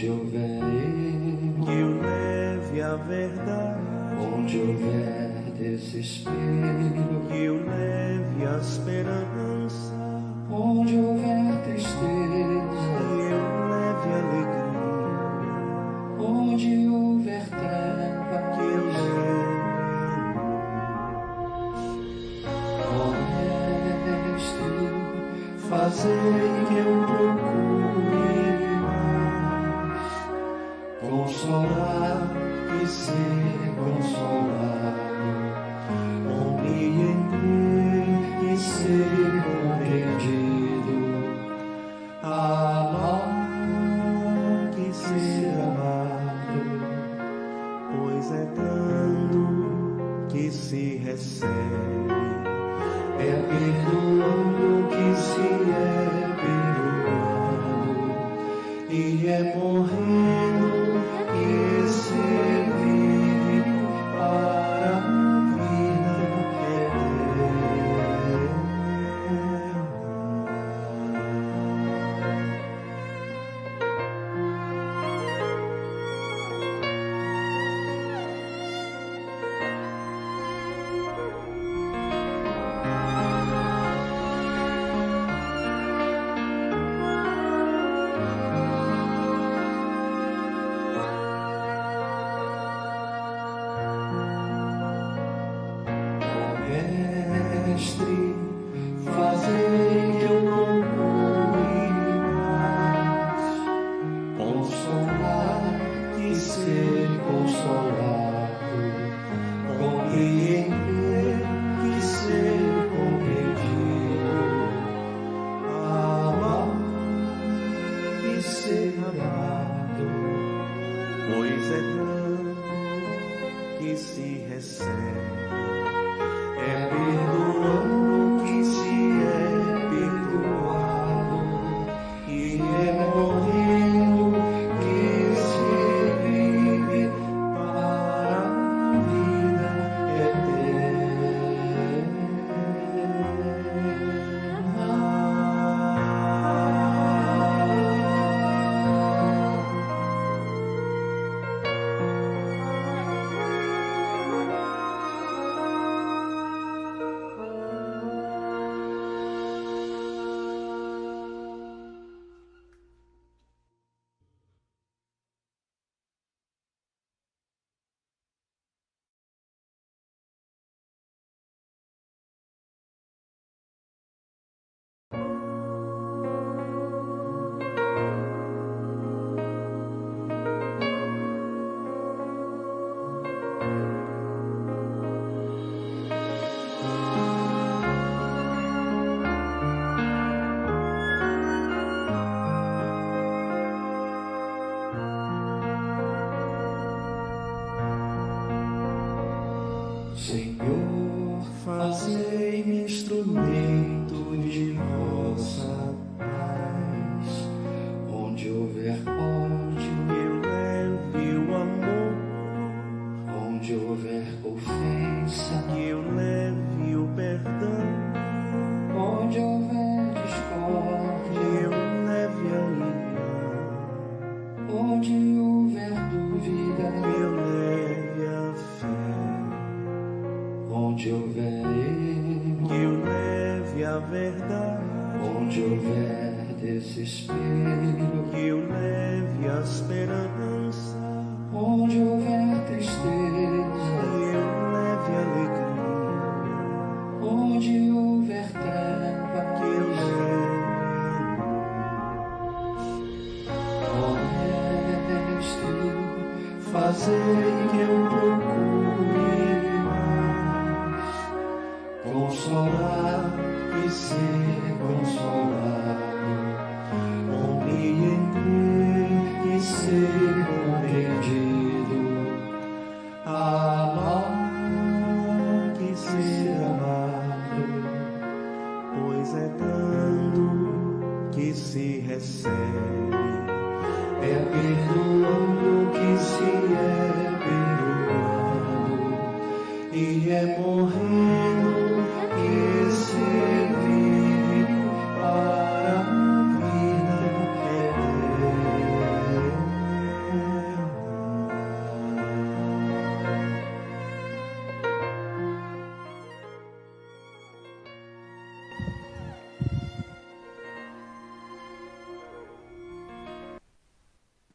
Onde houver erro, que eu leve a verdade. onde houver desespero, Que eu leve a esperança. onde houver tristeza, Que eu leve alegria. onde houver trevas, Que eu leve ó Mestre, fazei que eu procure mais consolar e ser consolado, compreender e ser compreendido, amar que ser amado, pois é dando que se recebe. é perdoando que se é perdoado, e é morrendo que se vive para a vida eterna. Mestre, fazei que eu procure mais consolar que ser consolado, compreender que ser compreendido, amar que ser amado, Pois é dando que se recebe. é perdoando que se é perdoado, e é morrendo que se vive para a vida eterna. Senhor, fazei-me instrumento de vossa paz, onde houver ódio, Eu leve o amor. onde houver ofensa, Que eu leve o perdão. onde houver Que discórdia, eu leve a união. onde houver Que dúvida, eu leve a fé. onde houver erro, Que eu leve a verdade. onde houver desespero, Que eu leve a esperança. onde houver Que tristeza, eu leve alegria. onde houver trevas, Que eu leve ó Mestre, fazei que eu procure mais consolar e ser consolado, compreender e ser compreendido, amar que ser amado, pois é dando que se recebe. é perdoando que se é perdoado, e é morrendo que se vive para a vida eterna.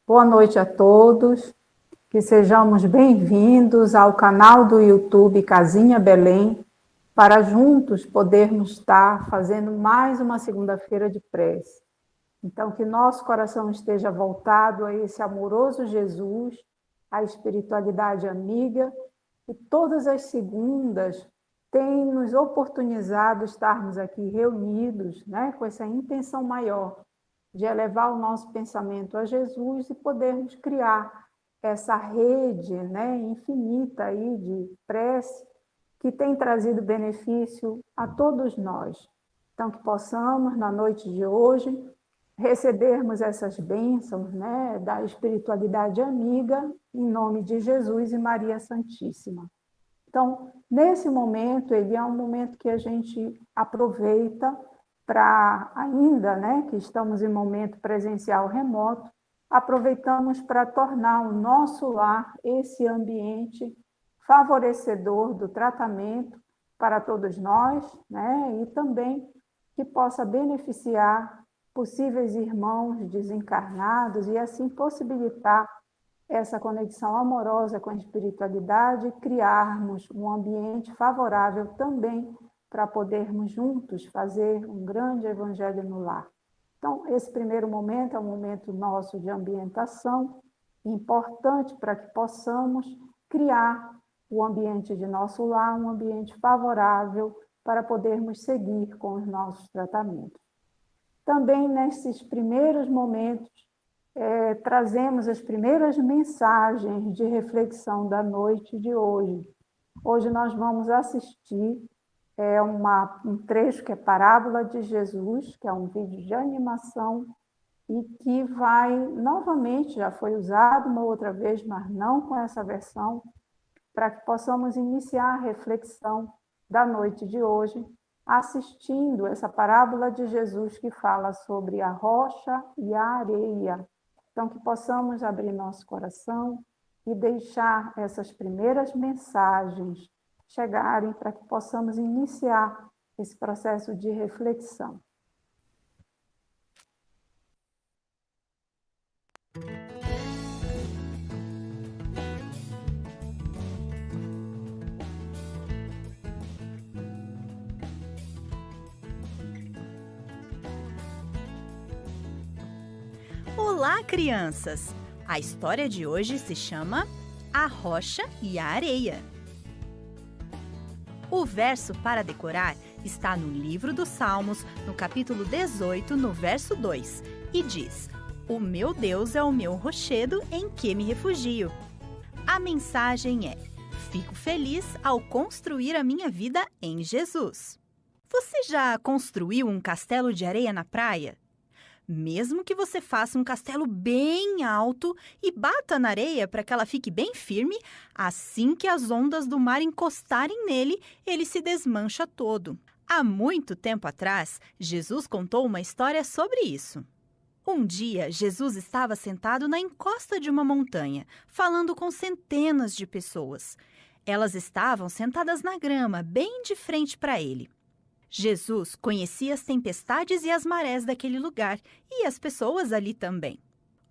Boa noite a todos, que sejamos bem-vindos ao canal do YouTube Casinha Belém, para juntos podermos estar fazendo mais uma segunda-feira de prece. Então, que nosso coração esteja voltado a esse amoroso Jesus, a espiritualidade amiga, e todas as segundas tem nos oportunizado estarmos aqui reunidos, né, com essa intenção maior de elevar o nosso pensamento a Jesus e podermos criar essa rede, né, infinita aí de prece que tem trazido benefício a todos nós. Então, que possamos, na noite de hoje, recebermos essas bênçãos, né, da espiritualidade amiga, em nome de Jesus e Maria Santíssima. Então, nesse momento, ele é um momento que a gente aproveita para, ainda, né, que estamos em momento presencial remoto, aproveitamos para tornar o nosso lar esse ambiente favorecedor do tratamento para todos nós, né, e também que possa beneficiar possíveis irmãos desencarnados e assim possibilitar essa conexão amorosa com a espiritualidade e criarmos um ambiente favorável também para podermos juntos fazer um grande evangelho no lar. Então, esse primeiro momento é um momento nosso de ambientação, importante para que possamos criar o ambiente de nosso lar, um ambiente favorável para podermos seguir com os nossos tratamentos. Também nesses primeiros momentos, trazemos as primeiras mensagens de reflexão da noite de hoje. Hoje nós vamos assistir um trecho que é Parábola de Jesus, que é um vídeo de animação e que vai, novamente, já foi usado uma outra vez, mas não com essa versão, para que possamos iniciar a reflexão da noite de hoje, assistindo essa Parábola de Jesus que fala sobre a rocha e a areia. Então, que possamos abrir nosso coração e deixar essas primeiras mensagens chegarem para que possamos iniciar esse processo de reflexão. Olá, crianças! A história de hoje se chama A Rocha e a Areia. O verso para decorar está no livro dos Salmos, no capítulo 18, no verso 2, e diz: O meu Deus é o meu rochedo em que me refugio. A mensagem é: fico feliz ao construir a minha vida em Jesus. Você já construiu um castelo de areia na praia? Mesmo que você faça um castelo bem alto e bata na areia para que ela fique bem firme, assim que as ondas do mar encostarem nele, ele se desmancha todo. Há muito tempo atrás, Jesus contou uma história sobre isso. Um dia, Jesus estava sentado na encosta de uma montanha, falando com centenas de pessoas. Elas estavam sentadas na grama, bem de frente para ele. Jesus conhecia as tempestades e as marés daquele lugar e as pessoas ali também.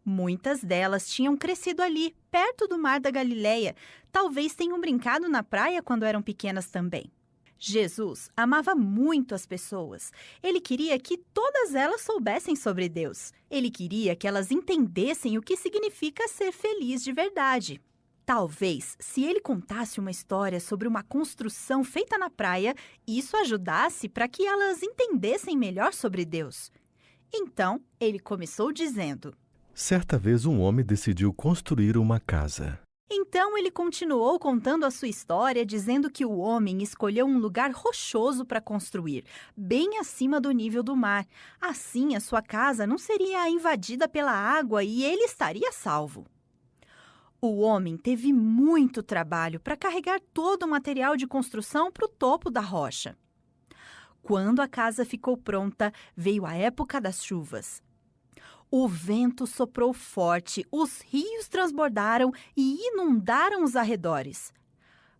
Muitas delas tinham crescido ali, perto do mar da Galileia. Talvez tenham brincado na praia quando eram pequenas também. Jesus amava muito as pessoas. Ele queria que todas elas soubessem sobre Deus. Ele queria que elas entendessem o que significa ser feliz de verdade. Talvez, se ele contasse uma história sobre uma construção feita na praia, isso ajudasse para que elas entendessem melhor sobre Deus. Então, ele começou dizendo: Certa vez um homem decidiu construir uma casa. Então, ele continuou contando a sua história, dizendo que o homem escolheu um lugar rochoso para construir, bem acima do nível do mar. Assim, a sua casa não seria invadida pela água e ele estaria salvo. O homem teve muito trabalho para carregar todo o material de construção para o topo da rocha. Quando a casa ficou pronta, veio a época das chuvas. O vento soprou forte, os rios transbordaram e inundaram os arredores.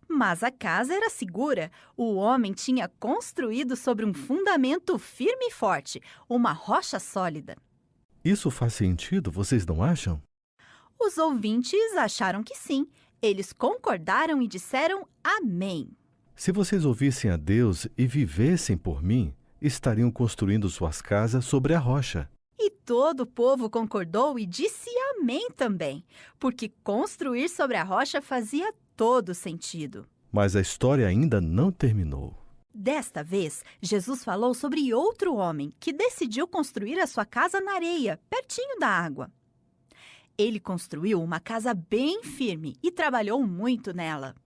Mas a casa era segura. O homem tinha construído sobre um fundamento firme e forte, uma rocha sólida. Isso faz sentido, vocês não acham? Os ouvintes acharam que sim. Eles concordaram e disseram amém. Se vocês ouvissem a Deus e vivessem por mim, estariam construindo suas casas sobre a rocha. E todo o povo concordou e disse amém também, porque construir sobre a rocha fazia todo sentido. Mas a história ainda não terminou. Desta vez, Jesus falou sobre outro homem que decidiu construir a sua casa na areia, pertinho da água. Ele construiu uma casa bem firme e trabalhou muito nela.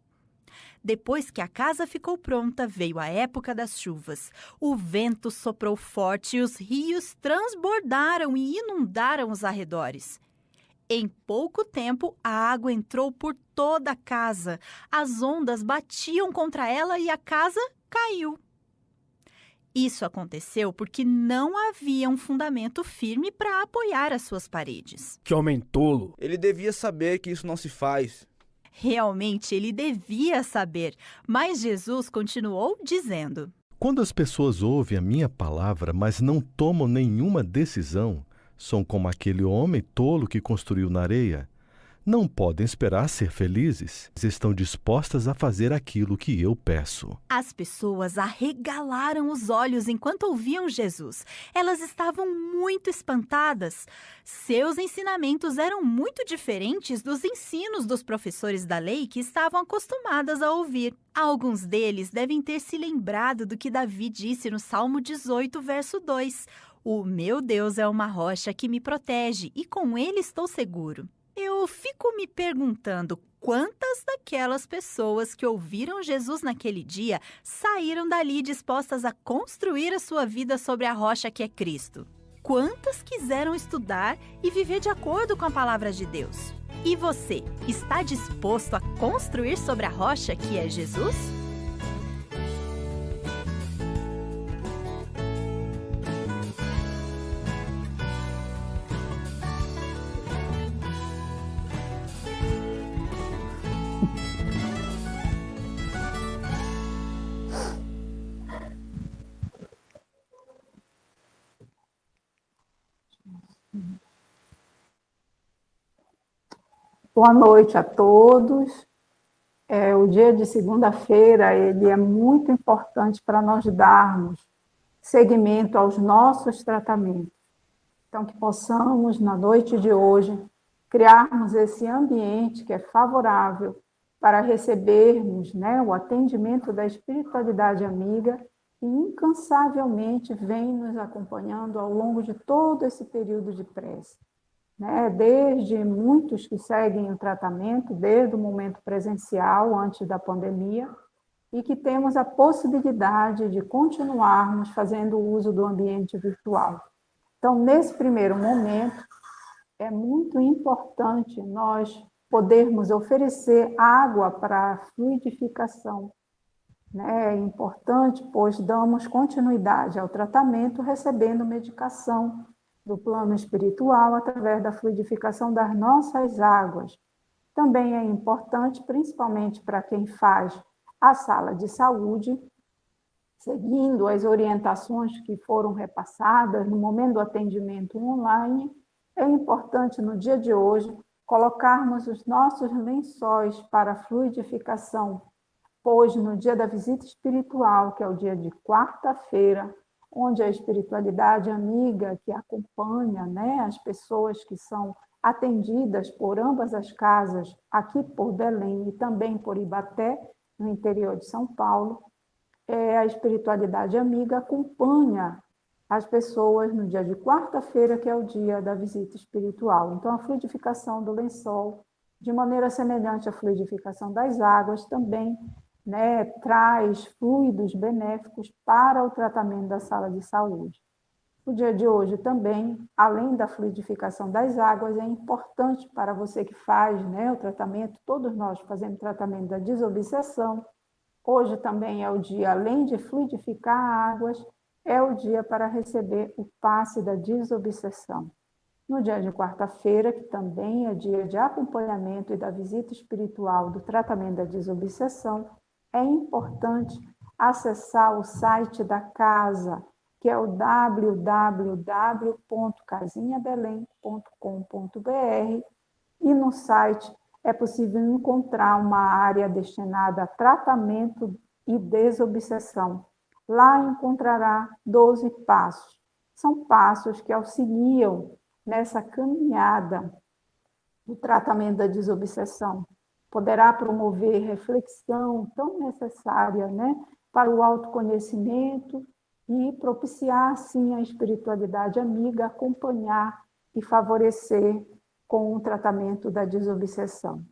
Depois que a casa ficou pronta, veio a época das chuvas. O vento soprou forte e os rios transbordaram e inundaram os arredores. Em pouco tempo, a água entrou por toda a casa. As ondas batiam contra ela e a casa caiu. Isso aconteceu porque não havia um fundamento firme para apoiar as suas paredes. Que homem tolo! Ele devia saber que isso não se faz. Realmente, ele devia saber, mas Jesus continuou dizendo: Quando as pessoas ouvem a minha palavra, mas não tomam nenhuma decisão, são como aquele homem tolo que construiu na areia. Não podem esperar ser felizes. Estão dispostas a fazer aquilo que eu peço. As pessoas arregalaram os olhos enquanto ouviam Jesus. Elas estavam muito espantadas. Seus ensinamentos eram muito diferentes dos ensinos dos professores da lei que estavam acostumadas a ouvir. Alguns deles devem ter se lembrado do que Davi disse no Salmo 18, verso 2. O meu Deus é uma rocha que me protege e com ele estou seguro. Eu fico me perguntando quantas daquelas pessoas que ouviram Jesus naquele dia saíram dali dispostas a construir a sua vida sobre a rocha que é Cristo. Quantas quiseram estudar e viver de acordo com a palavra de Deus? E você, está disposto a construir sobre a rocha que é Jesus? Boa noite a todos. O dia de segunda-feira ele é muito importante para nós darmos seguimento aos nossos tratamentos. Então, que possamos, na noite de hoje, criarmos esse ambiente que é favorável para recebermos, o atendimento da espiritualidade amiga que incansavelmente vem nos acompanhando ao longo de todo esse período de prece. Desde muitos que seguem o tratamento, desde o momento presencial, antes da pandemia, e que temos a possibilidade de continuarmos fazendo uso do ambiente virtual. Então, nesse primeiro momento, é muito importante nós podermos oferecer água para a fluidificação. É importante, pois damos continuidade ao tratamento recebendo medicação do plano espiritual através da fluidificação das nossas águas. Também é importante, principalmente para quem faz a sala de saúde, seguindo as orientações que foram repassadas no momento do atendimento online, é importante no dia de hoje colocarmos os nossos lençóis para fluidificação, pois no dia da visita espiritual, que é o dia de quarta-feira, onde a espiritualidade amiga que acompanha as pessoas que são atendidas por ambas as casas, aqui por Belém e também por Ibaté, no interior de São Paulo, a espiritualidade amiga acompanha as pessoas no dia de quarta-feira, que é o dia da visita espiritual. Então, a fluidificação do lençol, de maneira semelhante à fluidificação das águas, também traz fluidos benéficos para o tratamento da sala de saúde. No dia de hoje também, além da fluidificação das águas, é importante para você que faz o tratamento, todos nós fazemos tratamento da desobsessão. Hoje também é o dia, além de fluidificar águas, é o dia para receber o passe da desobsessão. No dia de quarta-feira, que também é dia de acompanhamento e da visita espiritual do tratamento da desobsessão, é importante acessar o site da casa, que é o www.casinhabelém.com.br, E no site é possível encontrar uma área destinada a tratamento e desobsessão. Lá encontrará 12 passos. São passos que auxiliam nessa caminhada do tratamento da desobsessão. Poderá promover reflexão tão necessária, né, para o autoconhecimento e propiciar, assim, a espiritualidade amiga, acompanhar e favorecer com o tratamento da desobsessão.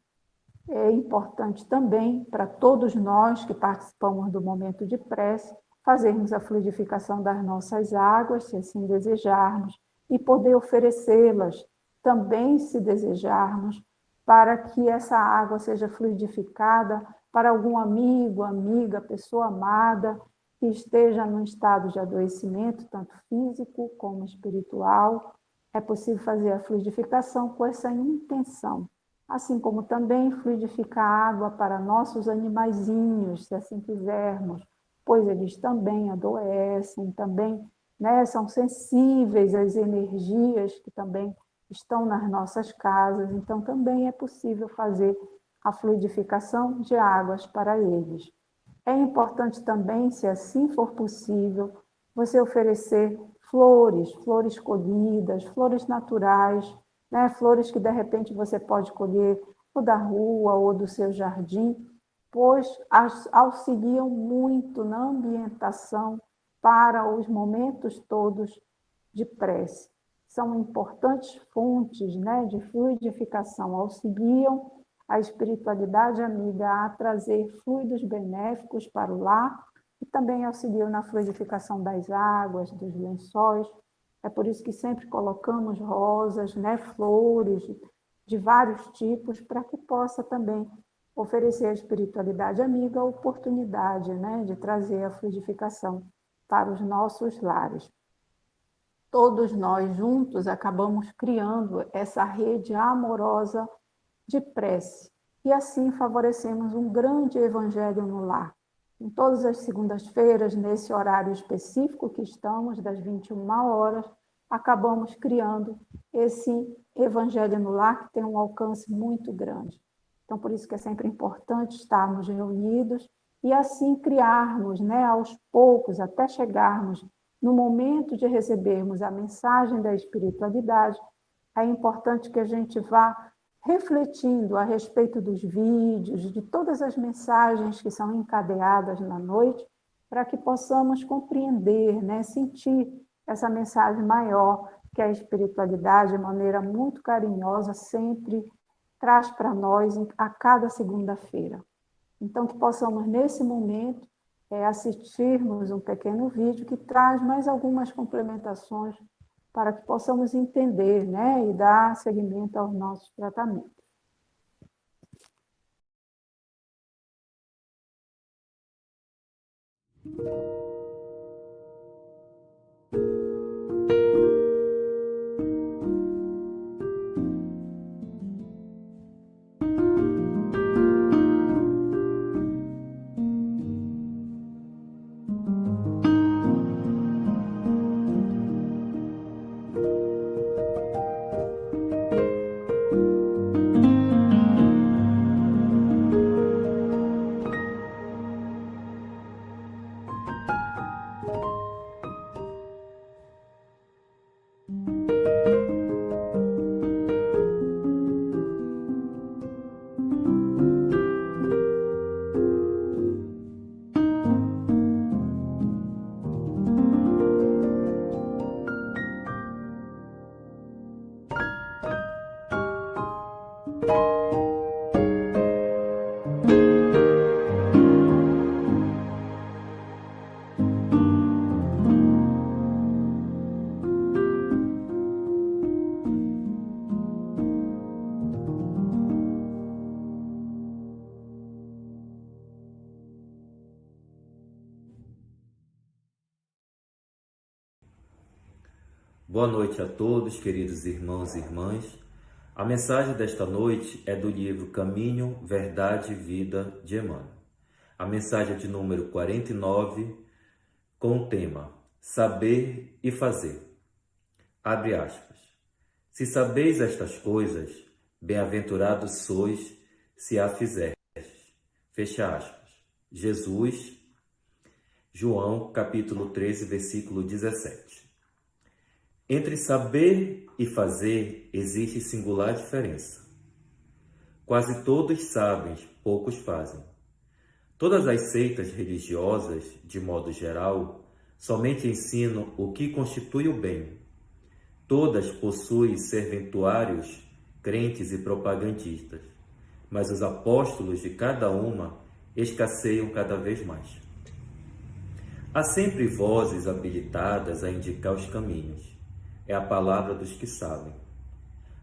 É importante também para todos nós que participamos do momento de prece, fazermos a fluidificação das nossas águas, se assim desejarmos, e poder oferecê-las também, se desejarmos, para que essa água seja fluidificada para algum amigo, amiga, pessoa amada, que esteja num estado de adoecimento, tanto físico como espiritual. É possível fazer a fluidificação com essa intenção. Assim como também fluidificar água para nossos animaizinhos, se assim quisermos, pois eles também adoecem, também, né, são sensíveis às energias que também estão nas nossas casas, então também é possível fazer a fluidificação de águas para eles. É importante também, se assim for possível, você oferecer flores, flores colhidas, flores naturais, né? Flores que de repente você pode colher ou da rua ou do seu jardim, pois auxiliam muito na ambientação para os momentos todos de prece. São importantes fontes, né, de fluidificação, auxiliam a espiritualidade amiga a trazer fluidos benéficos para o lar e também auxiliam na fluidificação das águas, dos lençóis. É por isso que sempre colocamos rosas, né, flores de vários tipos, para que possa também oferecer à espiritualidade amiga a oportunidade, né, de trazer a fluidificação para os nossos lares. Todos nós juntos acabamos criando essa rede amorosa de prece e assim favorecemos um grande evangelho no lar. Em todas as segundas-feiras, nesse horário específico que estamos, das 21 horas, acabamos criando esse evangelho no lar que tem um alcance muito grande. Então, por isso que é sempre importante estarmos reunidos e assim criarmos, né, aos poucos, até chegarmos no momento de recebermos a mensagem da espiritualidade. É importante que a gente vá refletindo a respeito dos vídeos, de todas as mensagens que são encadeadas na noite, para que possamos compreender, né, sentir essa mensagem maior que a espiritualidade, de maneira muito carinhosa, sempre traz para nós a cada segunda-feira. Então, que possamos, nesse momento, assistirmos um pequeno vídeo que traz mais algumas complementações para que possamos entender, né, e dar seguimento aos nossos tratamentos. Boa noite a todos, queridos irmãos e irmãs. A mensagem desta noite é do livro Caminho, Verdade e Vida de Emmanuel. A mensagem é de número 49, com o tema Saber e Fazer. Abre aspas. Se sabeis estas coisas, Bem-aventurados sois se a fizerdes. Fecha aspas. Jesus, João, capítulo 13, versículo 17. Entre saber e fazer existe singular diferença. Quase todos sabem, poucos fazem. Todas as seitas religiosas, de modo geral, somente ensinam o que constitui o bem. Todas possuem serventuários, crentes e propagandistas, mas os apóstolos de cada uma escasseiam cada vez mais. Há sempre vozes habilitadas a indicar os caminhos. É a palavra dos que sabem.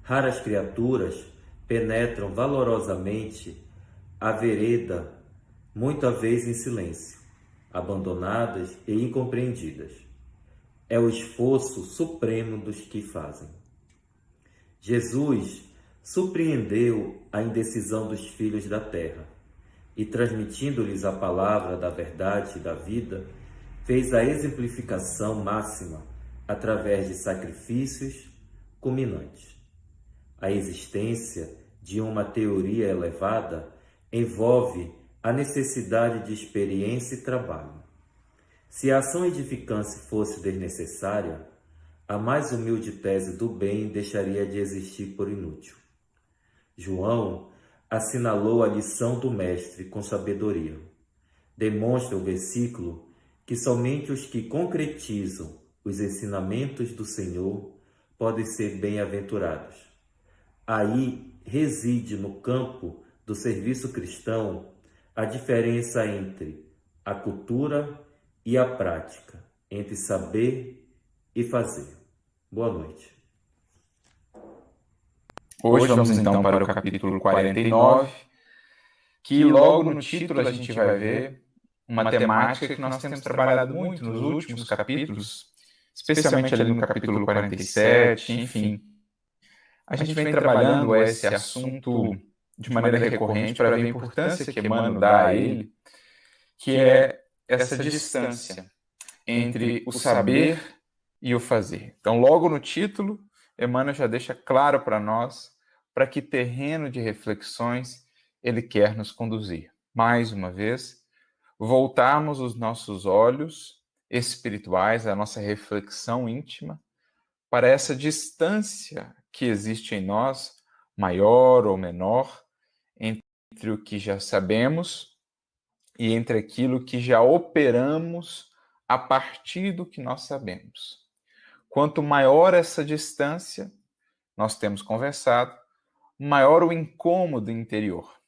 Raras criaturas penetram valorosamente a vereda, muita vez em silêncio, abandonadas e incompreendidas. É o esforço supremo dos que fazem. Jesus surpreendeu a indecisão dos filhos da terra e, transmitindo-lhes a palavra da verdade e da vida, fez a exemplificação máxima através de sacrifícios culminantes. A existência de uma teoria elevada envolve a necessidade de experiência e trabalho. Se a ação edificante fosse desnecessária, a mais humilde tese do bem deixaria de existir por inútil. João assinalou a lição do Mestre com sabedoria. Demonstra o versículo que somente os que concretizam os ensinamentos do Senhor podem ser bem-aventurados. Aí reside no campo do serviço cristão a diferença entre a cultura e a prática, entre saber e fazer. Boa noite. Hoje vamos então para o capítulo 49, que logo no título a gente vai ver uma temática que nós temos trabalhado muito nos últimos capítulos, especialmente ali no capítulo 47, enfim. A gente vem trabalhando esse assunto de maneira recorrente para ver a importância que Emmanuel dá a ele, que é essa distância entre o saber e o fazer. Então, logo no título, Emmanuel já deixa claro para nós para que terreno de reflexões ele quer nos conduzir. Mais uma vez, voltarmos os nossos olhos espirituais, a nossa reflexão íntima, para essa distância que existe em nós, maior ou menor, entre o que já sabemos e entre aquilo que já operamos a partir do que nós sabemos. Quanto maior essa distância, nós temos conversado, maior o incômodo interior,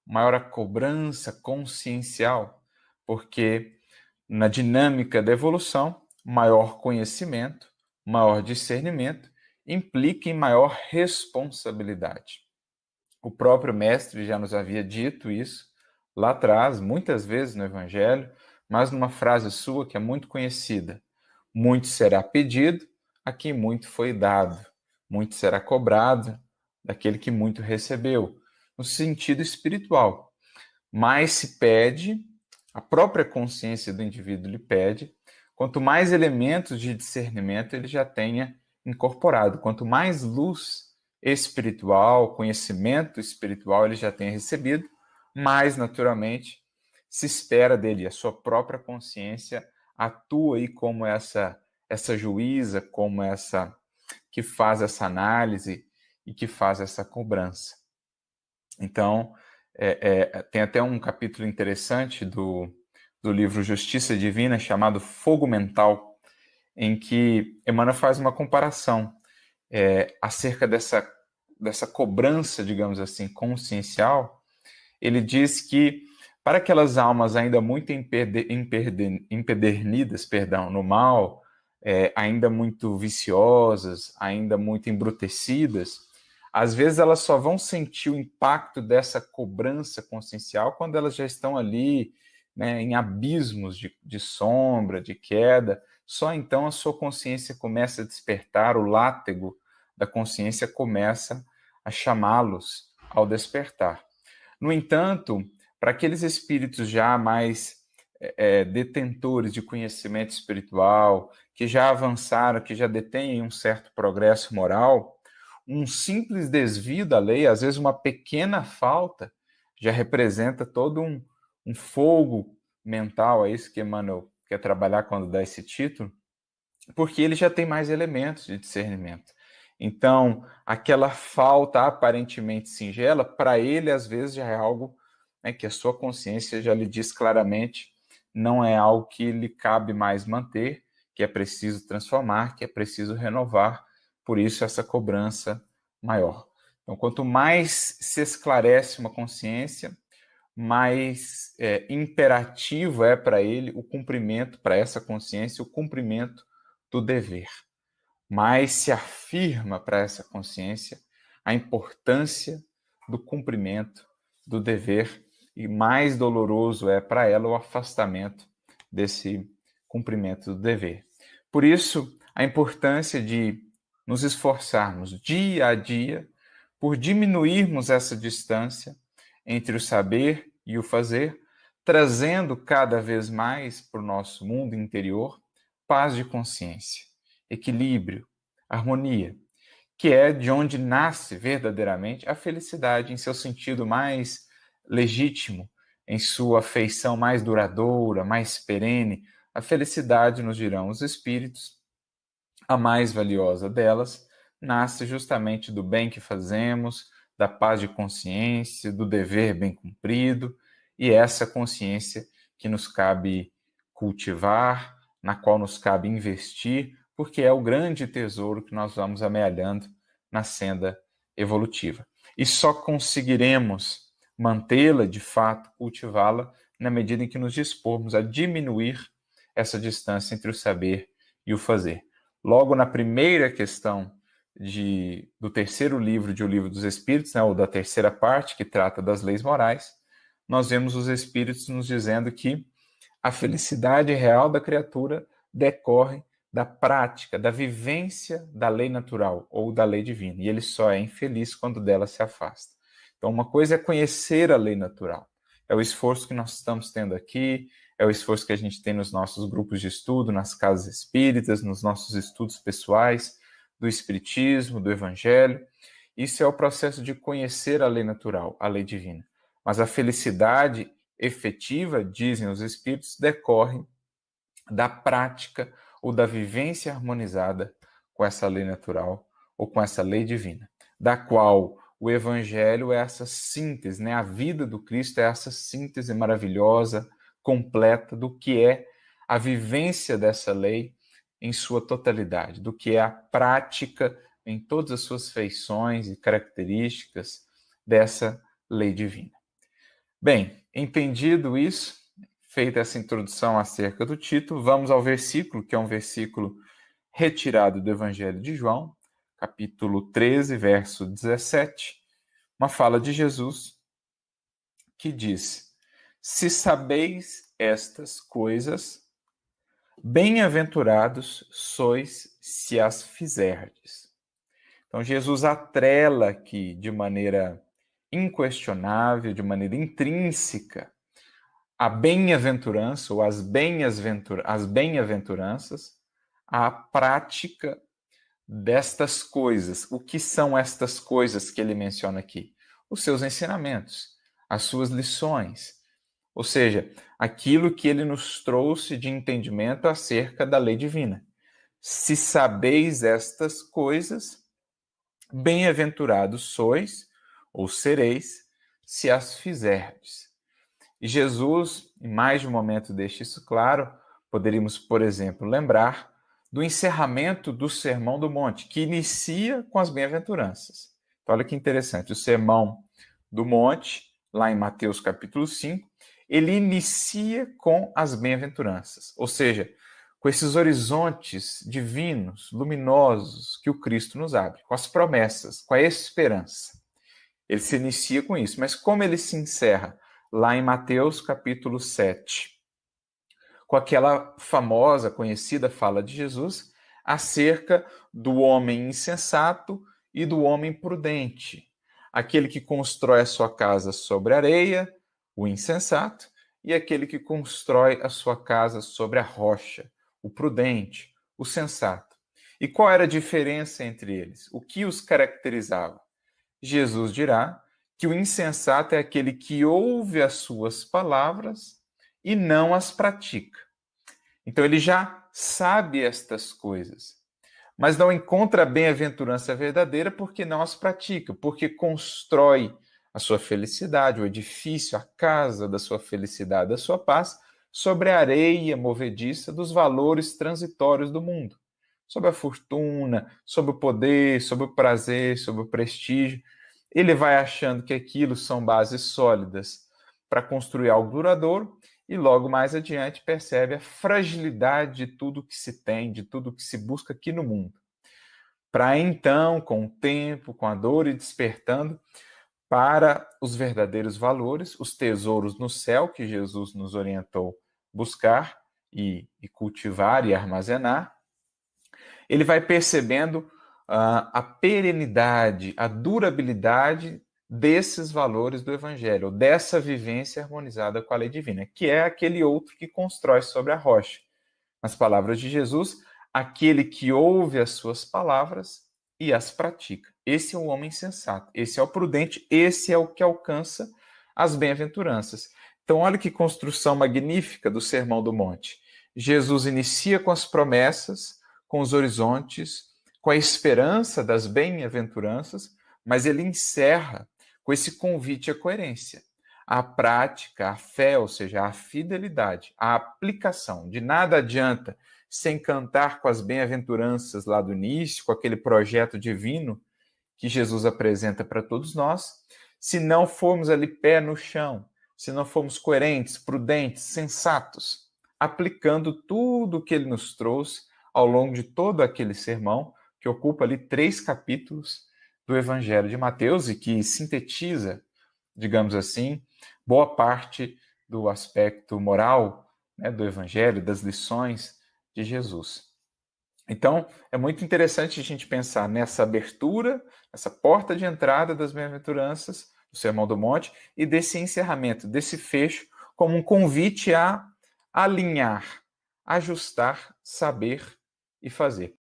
maior a cobrança consciencial, porque na dinâmica da evolução, maior conhecimento, maior discernimento, implica em maior responsabilidade. O próprio Mestre já nos havia dito isso lá atrás, muitas vezes no Evangelho, mas numa frase sua que é muito conhecida. Muito será pedido a quem muito foi dado. Muito será cobrado daquele que muito recebeu. No sentido espiritual. Mais se pede, a própria consciência do indivíduo lhe pede, quanto mais elementos de discernimento ele já tenha incorporado, quanto mais luz espiritual, conhecimento espiritual ele já tenha recebido, mais naturalmente se espera dele. A sua própria consciência atua aí como essa juíza, como essa que faz essa análise e que faz essa cobrança. Então, tem até um capítulo interessante do livro Justiça Divina, chamado Fogo Mental, em que Emmanuel faz uma comparação acerca dessa cobrança, digamos assim, consciencial. Ele diz que para aquelas almas ainda muito empedernidas, no mal, ainda muito viciosas, ainda muito embrutecidas, às vezes elas só vão sentir o impacto dessa cobrança consciencial quando elas já estão ali, né, em abismos de sombra, de queda. Só então a sua consciência começa a despertar, o látego da consciência começa a chamá-los ao despertar. No entanto, para aqueles espíritos já mais detentores de conhecimento espiritual, que já avançaram, que já detêm um certo progresso moral, um simples desvio da lei, às vezes uma pequena falta, já representa todo um fogo mental. É isso que Emmanuel quer trabalhar quando dá esse título, porque ele já tem mais elementos de discernimento. Então, aquela falta aparentemente singela, para ele, às vezes, já é algo, né, que a sua consciência já lhe diz claramente, não é algo que lhe cabe mais manter, que é preciso transformar, que é preciso renovar, por isso essa cobrança maior. Então, quanto mais se esclarece uma consciência, mais imperativo é para ele o cumprimento, para essa consciência, o cumprimento do dever. Mais se afirma para essa consciência a importância do cumprimento do dever, e mais doloroso é para ela o afastamento desse cumprimento do dever. Por isso, a importância de nos esforçarmos dia a dia por diminuirmos essa distância entre o saber e o fazer, trazendo cada vez mais para o nosso mundo interior paz de consciência, equilíbrio, harmonia, que é de onde nasce verdadeiramente a felicidade em seu sentido mais legítimo, em sua feição mais duradoura, mais perene. A felicidade, nos dirão os espíritos, a mais valiosa delas, nasce justamente do bem que fazemos, da paz de consciência, do dever bem cumprido, e essa consciência que nos cabe cultivar, na qual nos cabe investir, porque é o grande tesouro que nós vamos amealhando na senda evolutiva. E só conseguiremos mantê-la, de fato, cultivá-la, na medida em que nos dispormos a diminuir essa distância entre o saber e o fazer. Logo na primeira questão do terceiro livro de O Livro dos Espíritos, né, ou da terceira parte, que trata das leis morais, nós vemos os Espíritos nos dizendo que a felicidade real da criatura decorre da prática, da vivência da lei natural ou da lei divina. E ele só é infeliz quando dela se afasta. Então, uma coisa é conhecer a lei natural. É o esforço que nós estamos tendo aqui, é o esforço que a gente tem nos nossos grupos de estudo, nas casas espíritas, nos nossos estudos pessoais, do espiritismo, do evangelho. Isso é o processo de conhecer a lei natural, a lei divina. Mas a felicidade efetiva, dizem os espíritos, decorre da prática ou da vivência harmonizada com essa lei natural ou com essa lei divina, da qual o evangelho é essa síntese, né? A vida do Cristo é essa síntese maravilhosa, completa do que é a vivência dessa lei em sua totalidade, do que é a prática em todas as suas feições e características dessa lei divina. Bem, entendido isso, feita essa introdução acerca do título, vamos ao versículo, que é um versículo retirado do Evangelho de João, capítulo 13, verso 17, uma fala de Jesus que diz: se sabeis estas coisas, bem-aventurados sois se as fizerdes. Então, Jesus atrela aqui de maneira inquestionável, de maneira intrínseca, a bem-aventurança ou as bem-aventuranças à prática destas coisas. O que são estas coisas que ele menciona aqui? Os seus ensinamentos, as suas lições, ou seja, aquilo que ele nos trouxe de entendimento acerca da lei divina. Se sabeis estas coisas, bem-aventurados sois, ou sereis, se as fizerdes. E Jesus, em mais de um momento deixa isso claro, poderíamos, por exemplo, lembrar do encerramento do Sermão do Monte, que inicia com as bem-aventuranças. Então, olha que interessante, o Sermão do Monte, lá em Mateus capítulo 5, ele inicia com as bem-aventuranças, ou seja, com esses horizontes divinos, luminosos, que o Cristo nos abre, com as promessas, com a esperança. Ele se inicia com isso, mas como ele se encerra? Lá em Mateus capítulo 7, com aquela famosa, conhecida fala de Jesus acerca do homem insensato e do homem prudente. Aquele que constrói a sua casa sobre areia, o insensato, e aquele que constrói a sua casa sobre a rocha, o prudente, o sensato. E qual era a diferença entre eles? O que os caracterizava? Jesus dirá que o insensato é aquele que ouve as suas palavras e não as pratica. Então ele já sabe estas coisas, mas não encontra a bem-aventurança verdadeira porque não as pratica, porque constrói a sua felicidade, o edifício, a casa da sua felicidade, da sua paz, sobre a areia movediça dos valores transitórios do mundo, sobre a fortuna, sobre o poder, sobre o prazer, sobre o prestígio. Ele vai achando que aquilo são bases sólidas para construir algo duradouro e logo mais adiante percebe a fragilidade de tudo que se tem, de tudo que se busca aqui no mundo. Para então, com o tempo, com a dor e despertando para os verdadeiros valores, os tesouros no céu que Jesus nos orientou buscar e cultivar e armazenar, ele vai percebendo a perenidade, a durabilidade desses valores do Evangelho, dessa vivência harmonizada com a lei divina, que é aquele outro que constrói sobre a rocha. Nas palavras de Jesus, aquele que ouve as suas palavras e as pratica. Esse é o homem sensato, esse é o prudente, esse é o que alcança as bem-aventuranças. Então, olha que construção magnífica do Sermão do Monte. Jesus inicia com as promessas, com os horizontes, com a esperança das bem-aventuranças, mas ele encerra com esse convite à coerência, à prática, à fé, ou seja, à fidelidade, à aplicação. De nada adianta se encantar com as bem-aventuranças lá do início, com aquele projeto divino que Jesus apresenta para todos nós, se não formos ali pé no chão, se não formos coerentes, prudentes, sensatos, aplicando tudo o que ele nos trouxe ao longo de todo aquele sermão, que ocupa ali 3 capítulos do Evangelho de Mateus e que sintetiza, digamos assim, boa parte do aspecto moral, né, do Evangelho, das lições de Jesus. Então, é muito interessante a gente pensar nessa abertura, essa porta de entrada das bem-aventuranças, do Sermão do Monte, e desse encerramento, desse fecho, como um convite a alinhar, ajustar, saber e fazer.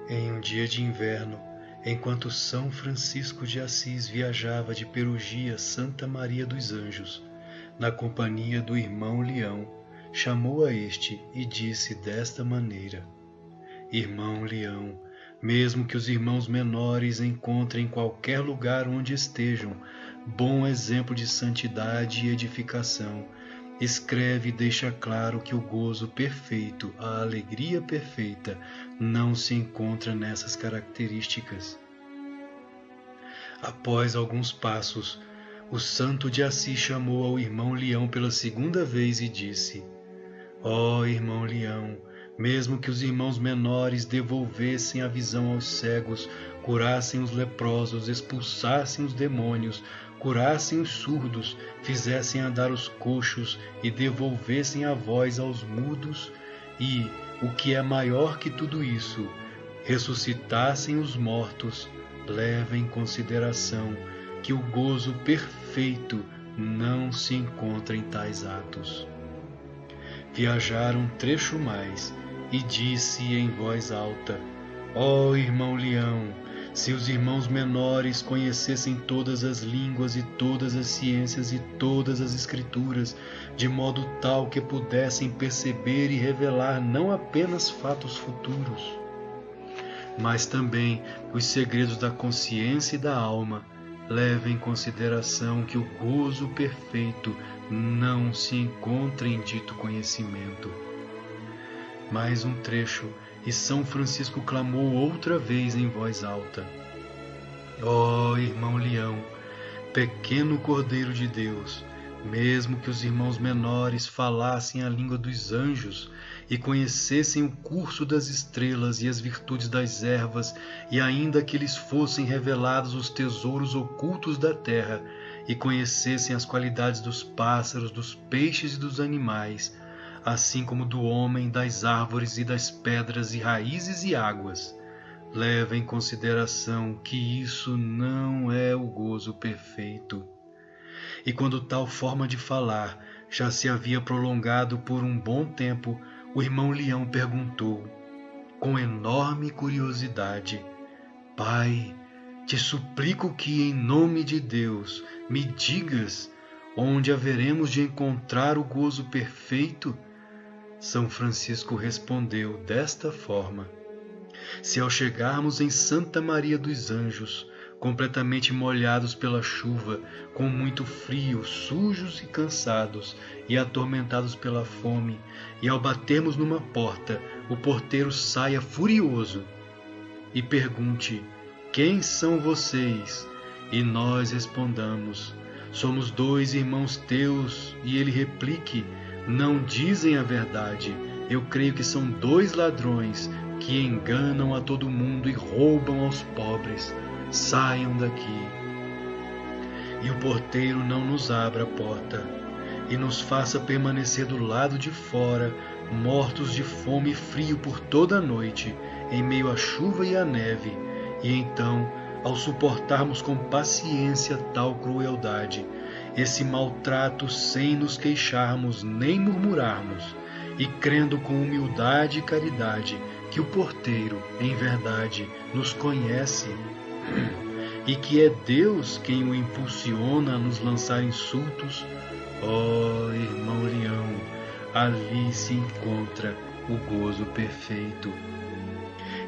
Em um dia de inverno, enquanto São Francisco de Assis viajava de Perugia a Santa Maria dos Anjos, na companhia do irmão Leão, chamou a este e disse desta maneira: Irmão Leão, mesmo que os irmãos menores encontrem em qualquer lugar onde estejam bom exemplo de santidade e edificação, escreve e deixa claro que o gozo perfeito, a alegria perfeita, não se encontra nessas características. Após alguns passos, o santo de Assis chamou ao irmão Leão pela 2ª vez e disse: Ó irmão Leão, mesmo que os irmãos menores devolvessem a visão aos cegos, curassem os leprosos, expulsassem os demônios, curassem os surdos, fizessem andar os coxos e devolvessem a voz aos mudos e, o que é maior que tudo isso, ressuscitassem os mortos, leva em consideração que o gozo perfeito não se encontra em tais atos. Viajaram um trecho mais e disse em voz alta: Ó irmão Leão, se os irmãos menores conhecessem todas as línguas e todas as ciências e todas as escrituras, de modo tal que pudessem perceber e revelar não apenas fatos futuros, mas também os segredos da consciência e da alma, leva em consideração que o gozo perfeito não se encontra em dito conhecimento. Mais um trecho, e São Francisco clamou outra vez em voz alta: Ó irmão Leão, pequeno Cordeiro de Deus, mesmo que os irmãos menores falassem a língua dos anjos e conhecessem o curso das estrelas e as virtudes das ervas, e ainda que lhes fossem revelados os tesouros ocultos da terra, e conhecessem as qualidades dos pássaros, dos peixes e dos animais, assim como do homem, das árvores e das pedras e raízes e águas. Leva em consideração que isso não é o gozo perfeito. E quando tal forma de falar já se havia prolongado por um bom tempo, o irmão Leão perguntou, com enorme curiosidade: Pai, te suplico que, em nome de Deus, me digas onde haveremos de encontrar o gozo perfeito? São Francisco respondeu desta forma: se ao chegarmos em Santa Maria dos Anjos, completamente molhados pela chuva, com muito frio, sujos e cansados, e atormentados pela fome, e ao batermos numa porta, o porteiro saia furioso e pergunte: quem são vocês? E nós respondamos: somos 2 irmãos teus, e ele replique: não dizem a verdade, eu creio que são 2 ladrões que enganam a todo mundo e roubam aos pobres. Saiam daqui. E o porteiro não nos abra a porta e nos faça permanecer do lado de fora, mortos de fome e frio por toda a noite, em meio à chuva e à neve. E então, ao suportarmos com paciência tal crueldade, esse maltrato sem nos queixarmos nem murmurarmos, e crendo com humildade e caridade que o porteiro, em verdade, nos conhece e que é Deus quem o impulsiona a nos lançar insultos, ó irmão Leão, ali se encontra o gozo perfeito.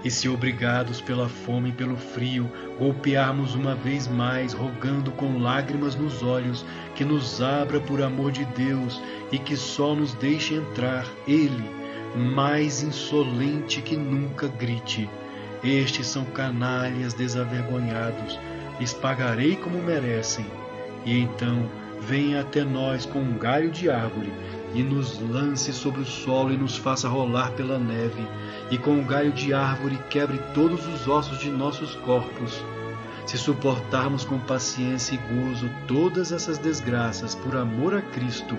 E se obrigados pela fome e pelo frio, golpearmos uma vez mais, rogando com lágrimas nos olhos que nos abra por amor de Deus e que só nos deixe entrar, Ele, mais insolente que nunca, grite: estes são canalhas desavergonhados, lhes pagarei como merecem. E então venha até nós com um galho de árvore e nos lance sobre o solo e nos faça rolar pela neve, e com o galho de árvore quebre todos os ossos de nossos corpos. Se suportarmos com paciência e gozo todas essas desgraças por amor a Cristo,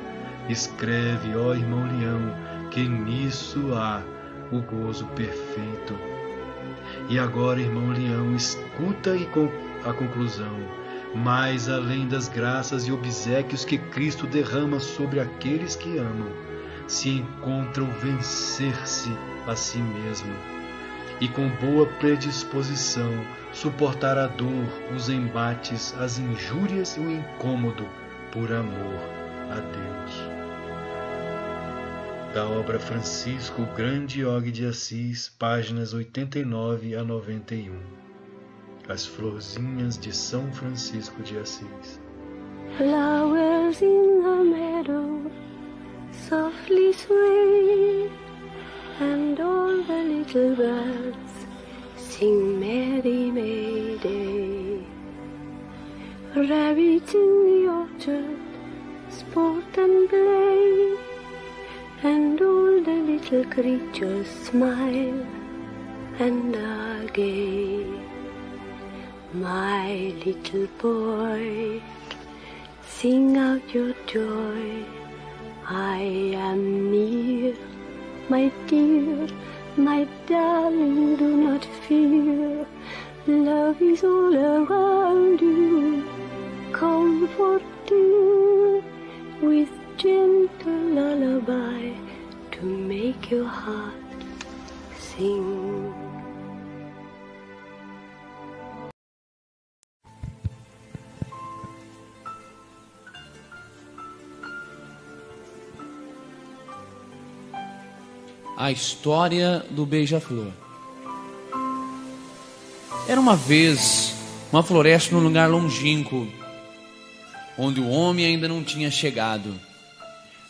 escreve, ó irmão Leão, que nisso há o gozo perfeito. E agora, irmão Leão, escuta a conclusão. Mas além das graças e obséquios que Cristo derrama sobre aqueles que amam, se encontra o vencer-se a si mesmo, e com boa predisposição suportar a dor, os embates, as injúrias e o incômodo por amor a Deus. Da obra Francisco, o Grande Og de Assis, páginas 89 a 91. As Florzinhas de São Francisco de Assis. Flowers in the meadow softly sway, and all the little birds sing Merry May Day. Rabbits in the orchard sport and play, and all the little creatures smile and are gay. My little boy, sing out your joy. I am near, my dear, my darling, do not fear. Love is all around you, comfort you with gentle lullaby to make your heart sing. A história do beija-flor. Era uma vez uma floresta num lugar longínquo, onde o homem ainda não tinha chegado.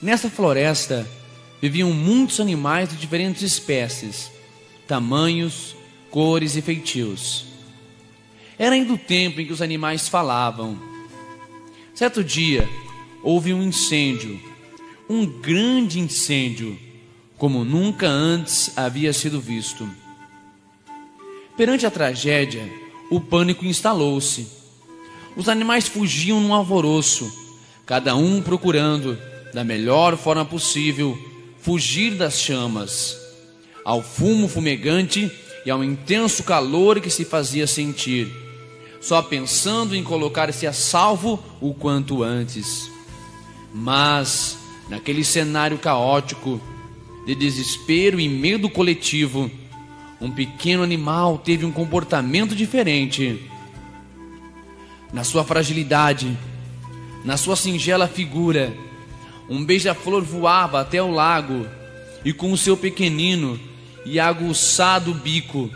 Nessa floresta viviam muitos animais de diferentes espécies, tamanhos, cores e feitios. Era ainda o tempo em que os animais falavam. Certo dia, houve um incêndio, um grande incêndio, como nunca antes havia sido visto. Perante a tragédia, o pânico instalou-se. Os animais fugiam num alvoroço, cada um procurando, da melhor forma possível, fugir das chamas, ao fumo fumegante e ao intenso calor que se fazia sentir, só pensando em colocar-se a salvo o quanto antes. Mas, naquele cenário caótico de desespero e medo coletivo, um pequeno animal teve um comportamento diferente. Na sua fragilidade, na sua singela figura, um beija-flor voava até o lago e com o seu pequenino e aguçado bico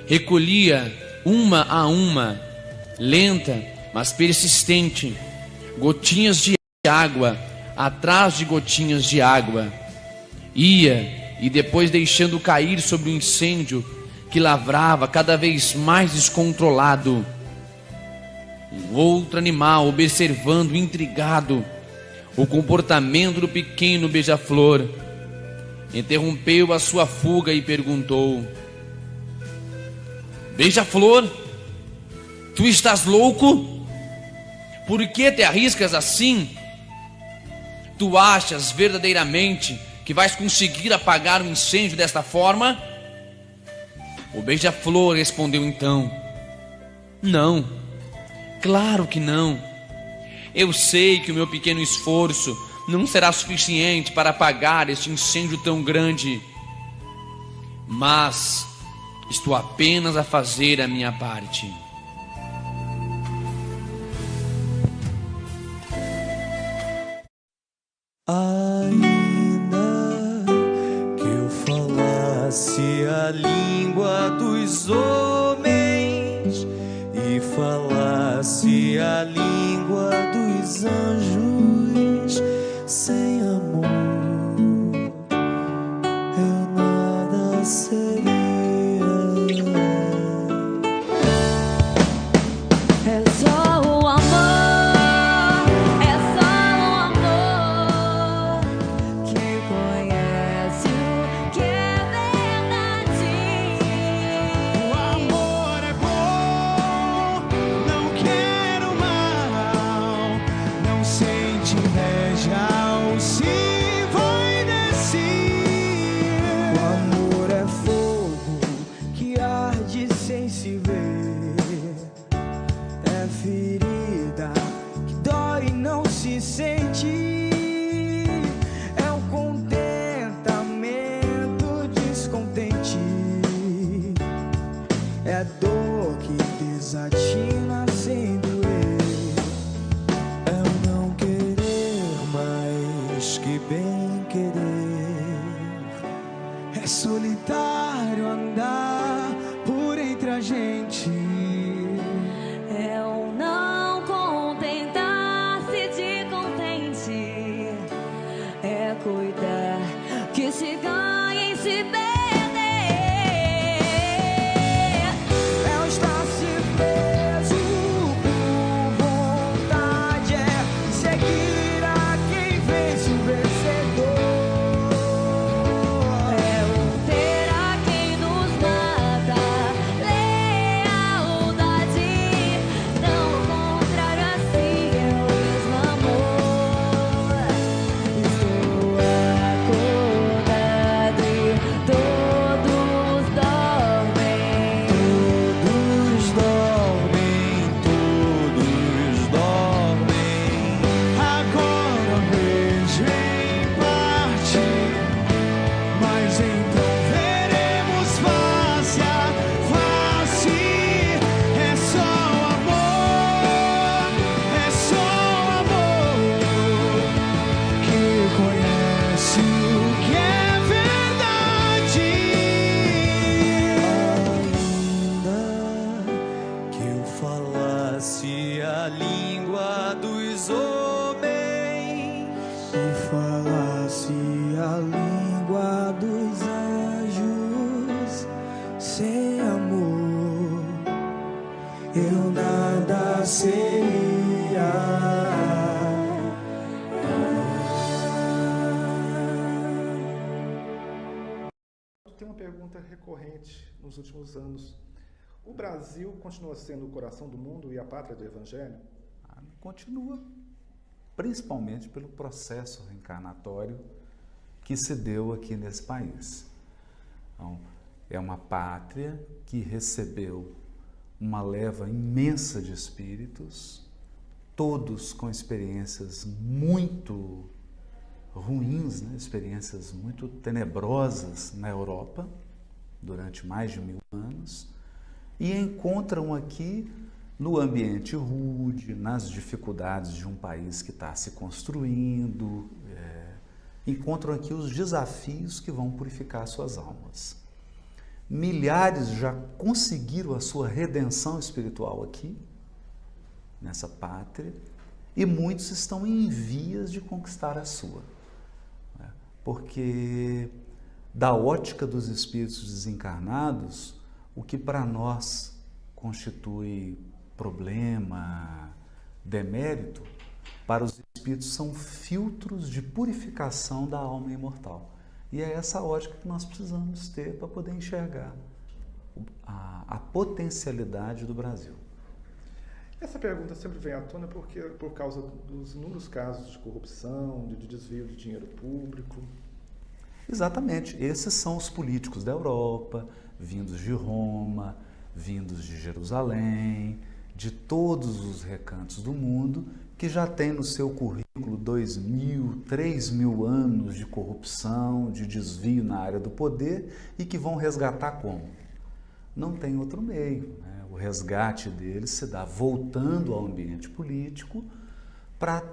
recolhia uma a uma, lenta mas persistente, gotinhas de água atrás de gotinhas de água. Ia e depois deixando cair sobre o incêndio que lavrava cada vez mais descontrolado. Um outro animal, observando intrigado o comportamento do pequeno beija-flor, interrompeu a sua fuga e perguntou: Beija-flor, tu estás louco? Por que te arriscas assim? Tu achas verdadeiramente que vais conseguir apagar o incêndio desta forma? O beija-flor respondeu então: Não, claro que não. Eu sei que o meu pequeno esforço não será suficiente para apagar este incêndio tão grande, mas estou apenas a fazer a minha parte. Ainda que eu falasse a língua dos homens e falasse a língua dos anjos, sem amor eu nada seria. É só o amor, é só o amor que conhece o que é verdade. O amor é bom, não quero mal, não sente inveja ou se vai descer. O amor é fogo que arde sem se ver. É ferida que dói e não se sente. É um contentamento descontente. É dor que desatina sem doer. É o não querer mais que bem querer. É solitário andar por entre a gente. É o não contentar-se de contente. É cuidar que se ganha e se perder. É o estar-se preso por vontade. É seguir a quem vence o vencedor. É o ter a quem nos mata. Lealdade, não o contrário assim é o mesmo amor. Estou acordado e todos dormem. Todos dormem, todos dormem. Agora vejo em parte, mas então veremos face a face. É só amor, é só amor que conhece o que é verdade. Ainda que eu falasse a língua dos homens e falasse a língua dos anjos, sem amor eu nada seria. Tem uma pergunta recorrente nos últimos anos. O Brasil continua sendo o coração do mundo e a pátria do Evangelho? Continua, principalmente pelo processo reencarnatório que se deu aqui nesse país. Então, é uma pátria que recebeu uma leva imensa de espíritos, todos com experiências muito ruins, né? Experiências muito tenebrosas na Europa, durante mais de 1000 anos, e encontram aqui, no ambiente rude, nas dificuldades de um país que está se construindo, encontram aqui os desafios que vão purificar suas almas. Milhares já conseguiram a sua redenção espiritual aqui, nessa pátria, e muitos estão em vias de conquistar a sua. Porque, da ótica dos espíritos desencarnados, o que para nós constitui problema, demérito, para os espíritos são filtros de purificação da alma imortal. E é essa ótica que nós precisamos ter para poder enxergar a potencialidade do Brasil. Essa pergunta sempre vem à tona porque, por causa dos inúmeros casos de corrupção, de desvio de dinheiro público. Exatamente. Esses são os políticos da Europa, vindos de Roma, vindos de Jerusalém, de todos os recantos do mundo, que já tem no seu currículo 2000, 3000 anos de corrupção, de desvio na área do poder e que vão resgatar como? Não tem outro meio, né? O resgate deles se dá voltando ao ambiente político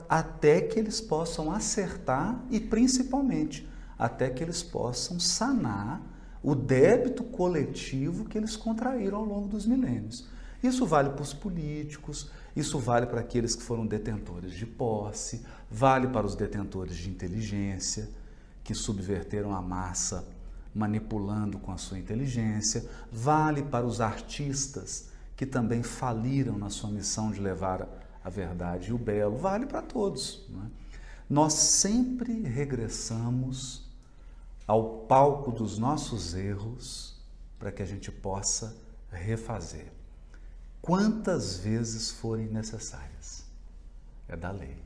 até que eles possam acertar e, principalmente, até que eles possam sanar o débito coletivo que eles contraíram ao longo dos milênios. Isso vale para os políticos, isso vale para aqueles que foram detentores de posse, vale para os detentores de inteligência, que subverteram a massa manipulando com a sua inteligência, vale para os artistas que também faliram na sua missão de levar a verdade e o belo, vale para todos, não é? Nós sempre regressamos ao palco dos nossos erros para que a gente possa refazer. Quantas vezes forem necessárias. É da lei.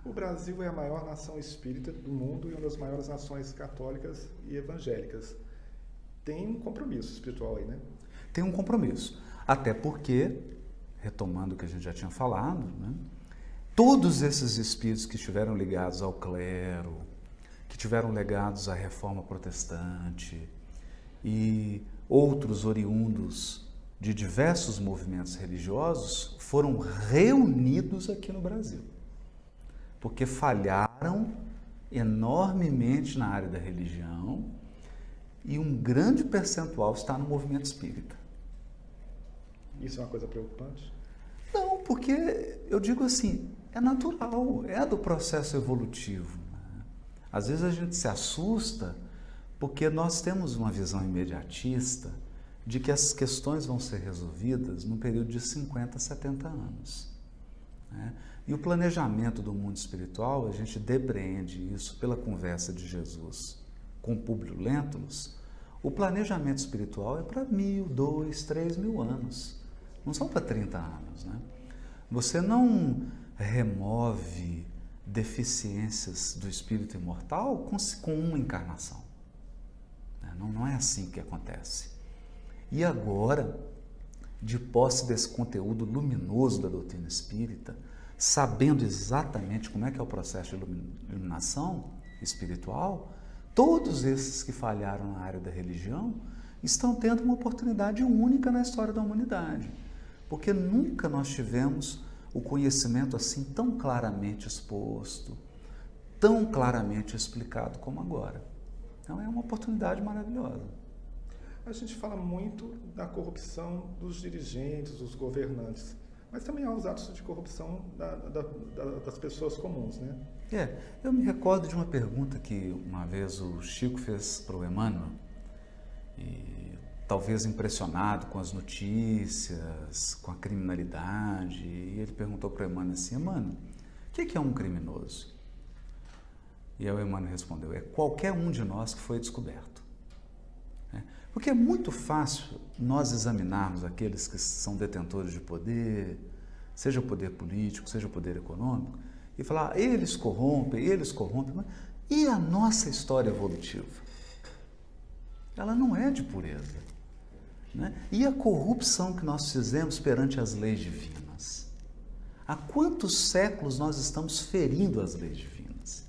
O Brasil é a maior nação espírita do mundo e uma das maiores nações católicas e evangélicas. Tem um compromisso espiritual aí, né? Tem um compromisso. Até porque, retomando o que a gente já tinha falado, né, todos esses espíritos que estiveram ligados ao clero, que tiveram ligados à reforma protestante e outros oriundos de diversos movimentos religiosos foram reunidos aqui no Brasil, porque falharam enormemente na área da religião e um grande percentual está no movimento espírita. Isso é uma coisa preocupante? Não, porque eu digo assim, é natural, é do processo evolutivo. Às vezes a gente se assusta porque nós temos uma visão imediatista de que as questões vão ser resolvidas num período de 50, 70 anos. Né? E o planejamento do mundo espiritual, a gente depreende isso pela conversa de Jesus com Públio Lentulus. O planejamento espiritual é para 1000, 2000, 3000 anos, não são para 30 anos. Né? Você não remove deficiências do espírito imortal com uma encarnação. Não é assim que acontece. E agora, de posse desse conteúdo luminoso da doutrina espírita, sabendo exatamente como é que é o processo de iluminação espiritual, todos esses que falharam na área da religião estão tendo uma oportunidade única na história da humanidade, porque nunca nós tivemos o conhecimento assim tão claramente exposto, tão claramente explicado como agora. Então é uma oportunidade maravilhosa. A gente fala muito da corrupção dos dirigentes, dos governantes, mas também há os atos de corrupção das pessoas comuns, né? Eu me recordo de uma pergunta que uma vez o Chico fez para o Emmanuel, e talvez impressionado com as notícias, com a criminalidade, e ele perguntou para o Emmanuel assim: Emmanuel, o que é um criminoso? E aí o Emmanuel respondeu: é qualquer um de nós que foi descoberto. Porque é muito fácil nós examinarmos aqueles que são detentores de poder, seja o poder político, seja o poder econômico, e falar, eles corrompem, mas E a nossa história evolutiva? Ela não é de pureza, né? E a corrupção que nós fizemos perante as leis divinas? Há quantos séculos nós estamos ferindo as leis divinas?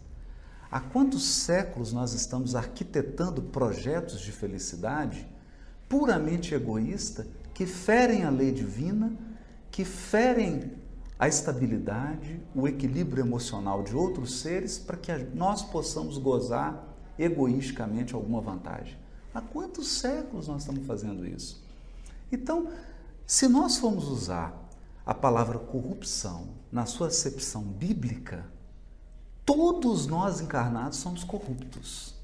Há quantos séculos nós estamos arquitetando projetos de felicidade puramente egoísta, que ferem a lei divina, que ferem a estabilidade, o equilíbrio emocional de outros seres, para que nós possamos gozar egoisticamente alguma vantagem? Há quantos séculos nós estamos fazendo isso? Então, se nós formos usar a palavra corrupção na sua acepção bíblica, todos nós encarnados somos corruptos.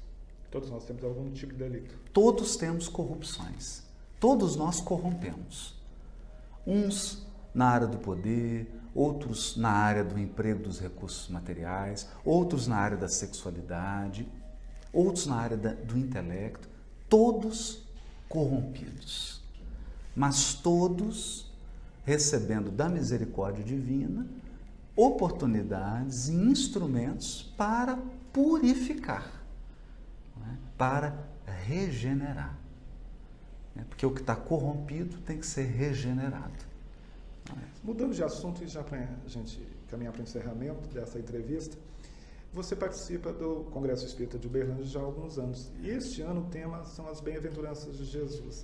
Todos nós temos algum tipo de delito. Todos temos corrupções. Todos nós corrompemos. Uns na área do poder, outros na área do emprego dos recursos materiais, outros na área da sexualidade, outros na área do intelecto. Todos corrompidos. Mas todos recebendo da misericórdia divina oportunidades e instrumentos para purificar, né? Para regenerar. Porque o que está corrompido tem que ser regenerado. Mudando de assunto e já para a gente caminhar para o encerramento dessa entrevista, você participa do Congresso Espírita de Uberlândia já há alguns anos. E este ano o tema são as bem-aventuranças de Jesus.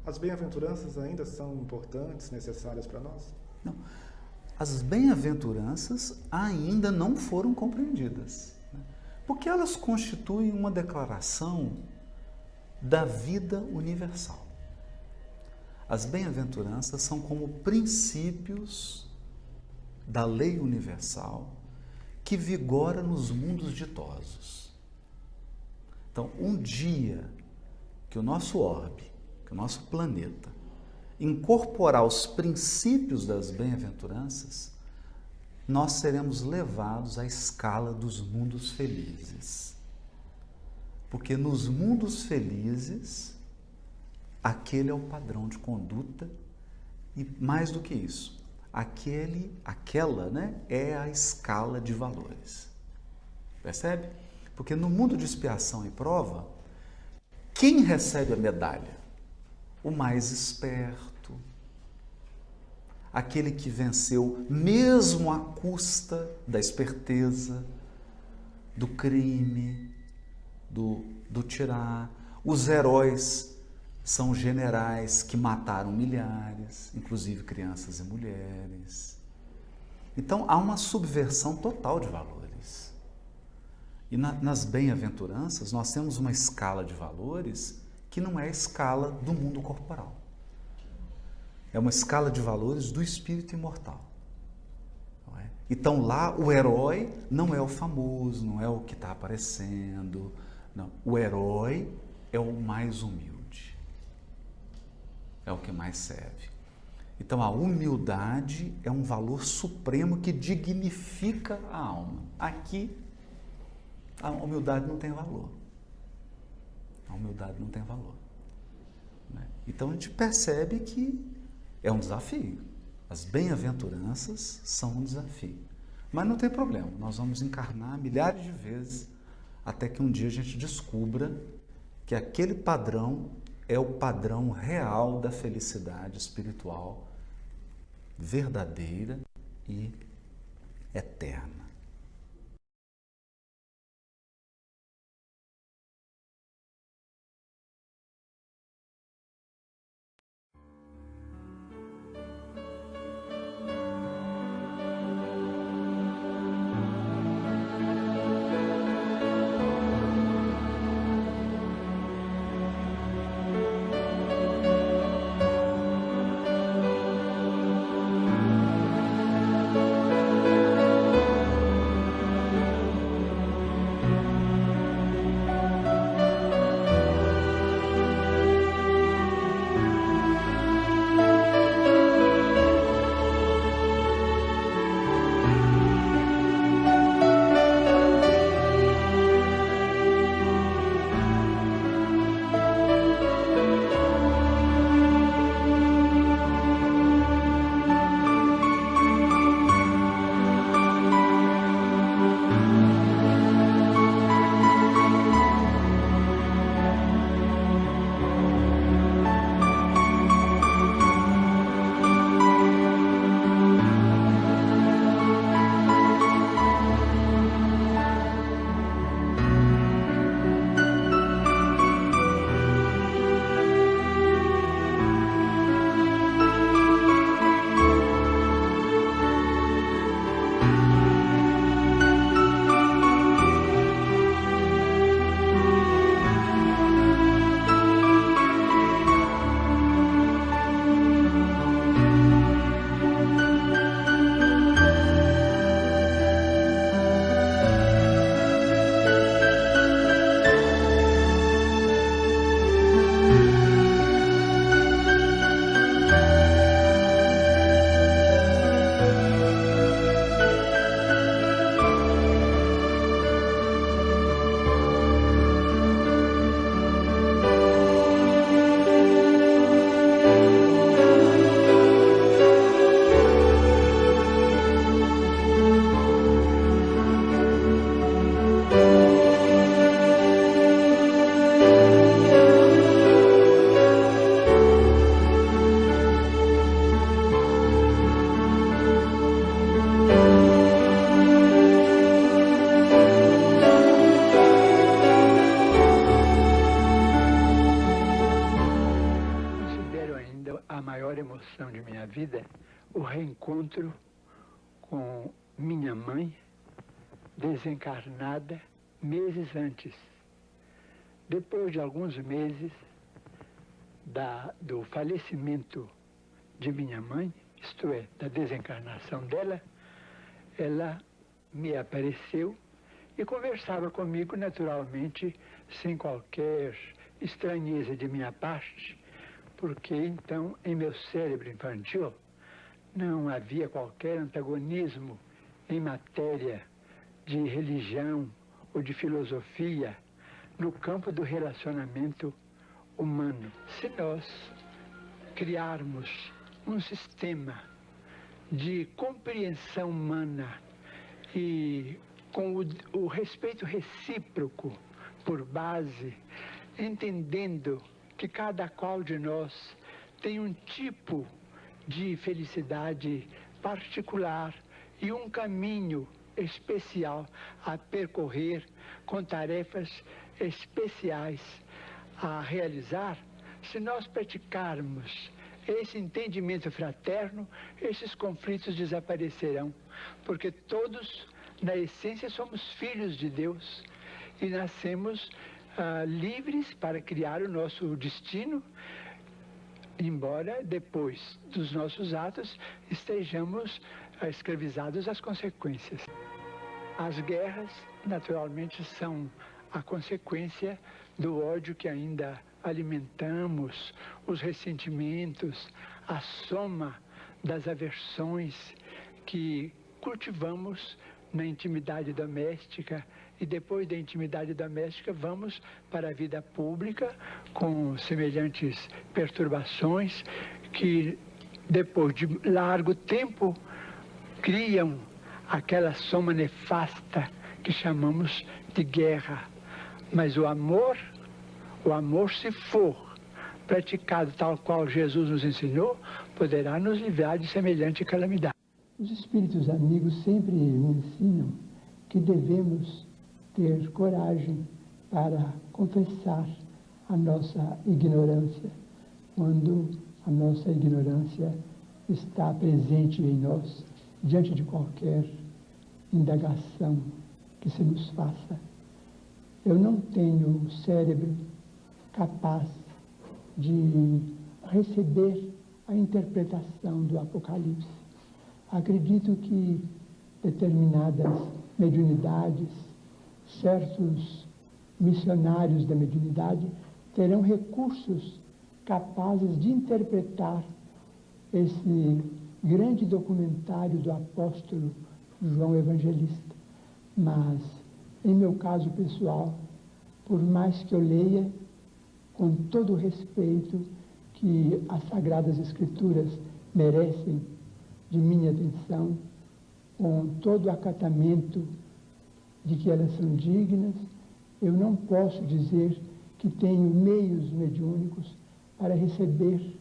As bem-aventuranças ainda são importantes, necessárias para nós? Não. As bem-aventuranças ainda não foram compreendidas, né? Porque elas constituem uma declaração da vida universal. As bem-aventuranças são como princípios da lei universal que vigora nos mundos ditosos. Então, um dia que o nosso orbe, que o nosso planeta, incorporar os princípios das bem-aventuranças, nós seremos levados à escala dos mundos felizes. Porque nos mundos felizes, aquele é o padrão de conduta e, mais do que isso, aquela, né, é a escala de valores. Percebe? Porque no mundo de expiação e prova, quem recebe a medalha? O mais esperto, aquele que venceu mesmo à custa da esperteza, do crime, do tirar. Os heróis são generais que mataram milhares, inclusive crianças e mulheres. Então há uma subversão total de valores. E nas bem-aventuranças nós temos uma escala de valores que não é a escala do mundo corporal. É uma escala de valores do espírito imortal. Não é? Então lá o herói não é o famoso, não é o que está aparecendo. Não. O herói é o mais humilde. É o que mais serve. Então a humildade é um valor supremo que dignifica a alma. Aqui a humildade não tem valor. A humildade não tem valor, né? Então a gente percebe que é um desafio. As bem-aventuranças são um desafio. Mas não tem problema, nós vamos encarnar milhares de vezes até que um dia a gente descubra que aquele padrão é o padrão real da felicidade espiritual verdadeira e eterna. a maior emoção de minha vida, o reencontro com minha mãe, desencarnada meses antes. Depois de alguns meses do falecimento de minha mãe, isto é, da desencarnação dela, ela me apareceu e conversava comigo naturalmente, sem qualquer estranheza de minha parte, porque então em meu cérebro infantil não havia qualquer antagonismo em matéria de religião ou de filosofia no campo do relacionamento humano. Se nós criarmos um sistema de compreensão humana e com o respeito recíproco por base, entendendo que cada qual de nós tem um tipo de felicidade particular e um caminho especial a percorrer, com tarefas especiais a realizar, se nós praticarmos esse entendimento fraterno, esses conflitos desaparecerão, porque todos, na essência, somos filhos de Deus e nascemos livres para criar o nosso destino, embora depois dos nossos atos estejamos escravizados às consequências. As guerras, naturalmente, são a consequência do ódio que ainda alimentamos, os ressentimentos, a soma das aversões que cultivamos na intimidade doméstica, e depois da intimidade doméstica vamos para a vida pública com semelhantes perturbações que depois de largo tempo criam aquela soma nefasta que chamamos de guerra. Mas o amor, se for praticado tal qual Jesus nos ensinou, poderá nos livrar de semelhante calamidade. Os espíritos amigos sempre me ensinam que devemos ter coragem para confessar a nossa ignorância, quando a nossa ignorância está presente em nós, diante de qualquer indagação que se nos faça. Eu não tenho cérebro capaz de receber a interpretação do Apocalipse. Acredito que determinadas mediunidades, certos missionários da mediunidade terão recursos capazes de interpretar esse grande documentário do apóstolo João Evangelista. Mas, em meu caso pessoal, por mais que eu leia, com todo o respeito que as Sagradas Escrituras merecem de minha atenção, com todo o acatamento de que elas são dignas, eu não posso dizer que tenho meios mediúnicos para receber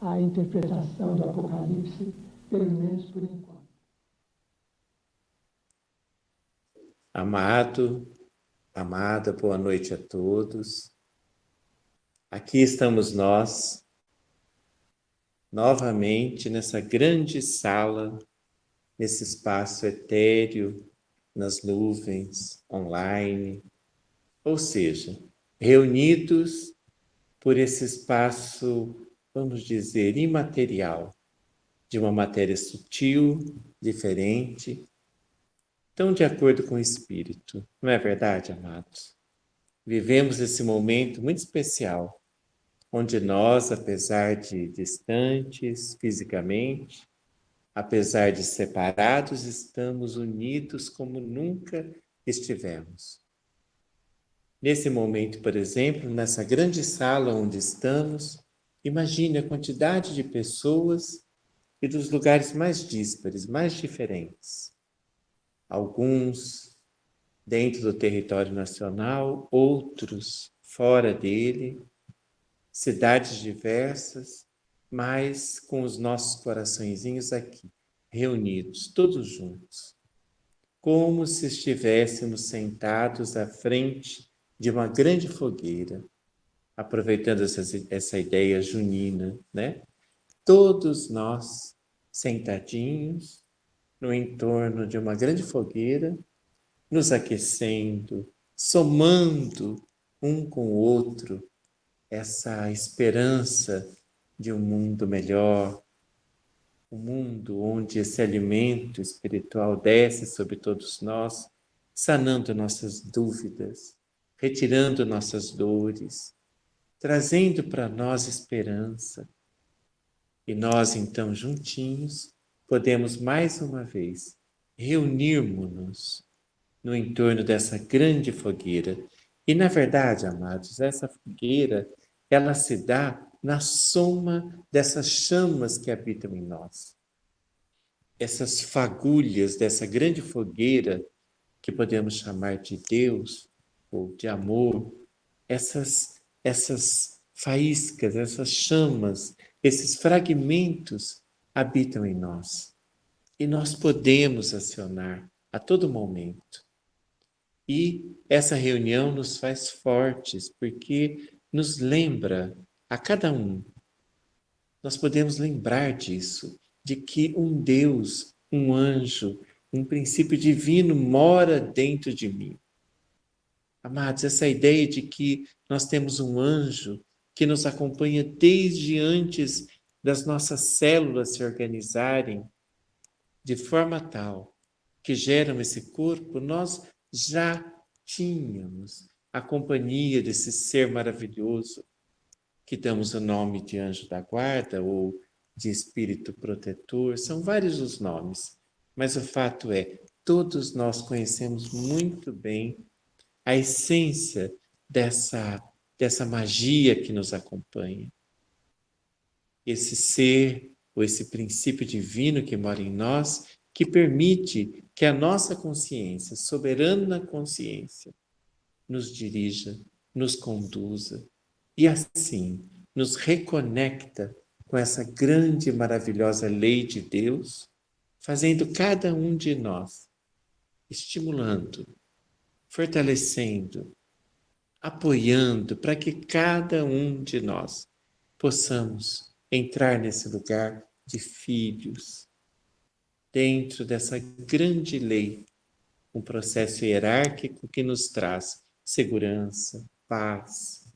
a interpretação do Apocalipse, pelo menos por enquanto. Amado, amada, boa noite a todos. Aqui estamos nós, novamente nessa grande sala, nesse espaço etéreo, nas nuvens, online, ou seja, reunidos por esse espaço, vamos dizer, imaterial, de uma matéria sutil, diferente, tão de acordo com o Espírito. Não é verdade, amados? Vivemos esse momento muito especial, onde nós, apesar de distantes fisicamente, apesar de separados, estamos unidos como nunca estivemos. Nesse momento, por exemplo, nessa grande sala onde estamos, imagine a quantidade de pessoas e dos lugares mais díspares, mais diferentes. Alguns dentro do território nacional, outros fora dele, cidades diversas, mas com os nossos coraçõezinhos aqui, reunidos, todos juntos, como se estivéssemos sentados à frente de uma grande fogueira, aproveitando essa ideia junina, né? todos nós sentadinhos no entorno de uma grande fogueira, nos aquecendo, somando um com o outro essa esperança de um mundo melhor, um mundo onde esse alimento espiritual desce sobre todos nós, sanando nossas dúvidas, retirando nossas dores, trazendo para nós esperança. E nós, então, juntinhos, podemos mais uma vez reunirmos-nos no entorno dessa grande fogueira. E, na verdade, amados, essa fogueira, ela se dá na soma dessas chamas que habitam em nós. Essas fagulhas dessa grande fogueira, que podemos chamar de Deus ou de amor, essas faíscas, essas chamas, esses fragmentos habitam em nós. E nós podemos acionar a todo momento. E essa reunião nos faz fortes, porque nos lembra a cada um. Nós podemos lembrar disso, de que um Deus, um anjo, um princípio divino mora dentro de mim. Amados, essa ideia de que nós temos um anjo que nos acompanha desde antes das nossas células se organizarem de forma tal que geram esse corpo, nós já tínhamos a companhia desse ser maravilhoso que damos o nome de anjo da guarda ou de espírito protetor. São vários os nomes, mas o fato é, todos nós conhecemos muito bem a essência dessa magia que nos acompanha. Esse ser, ou esse princípio divino que mora em nós, que permite que a nossa consciência, soberana consciência, nos dirija, nos conduza e assim nos reconecta com essa grande e maravilhosa lei de Deus, fazendo cada um de nós, estimulando, fortalecendo, apoiando para que cada um de nós possamos entrar nesse lugar de filhos, dentro dessa grande lei, um processo hierárquico que nos traz segurança, paz,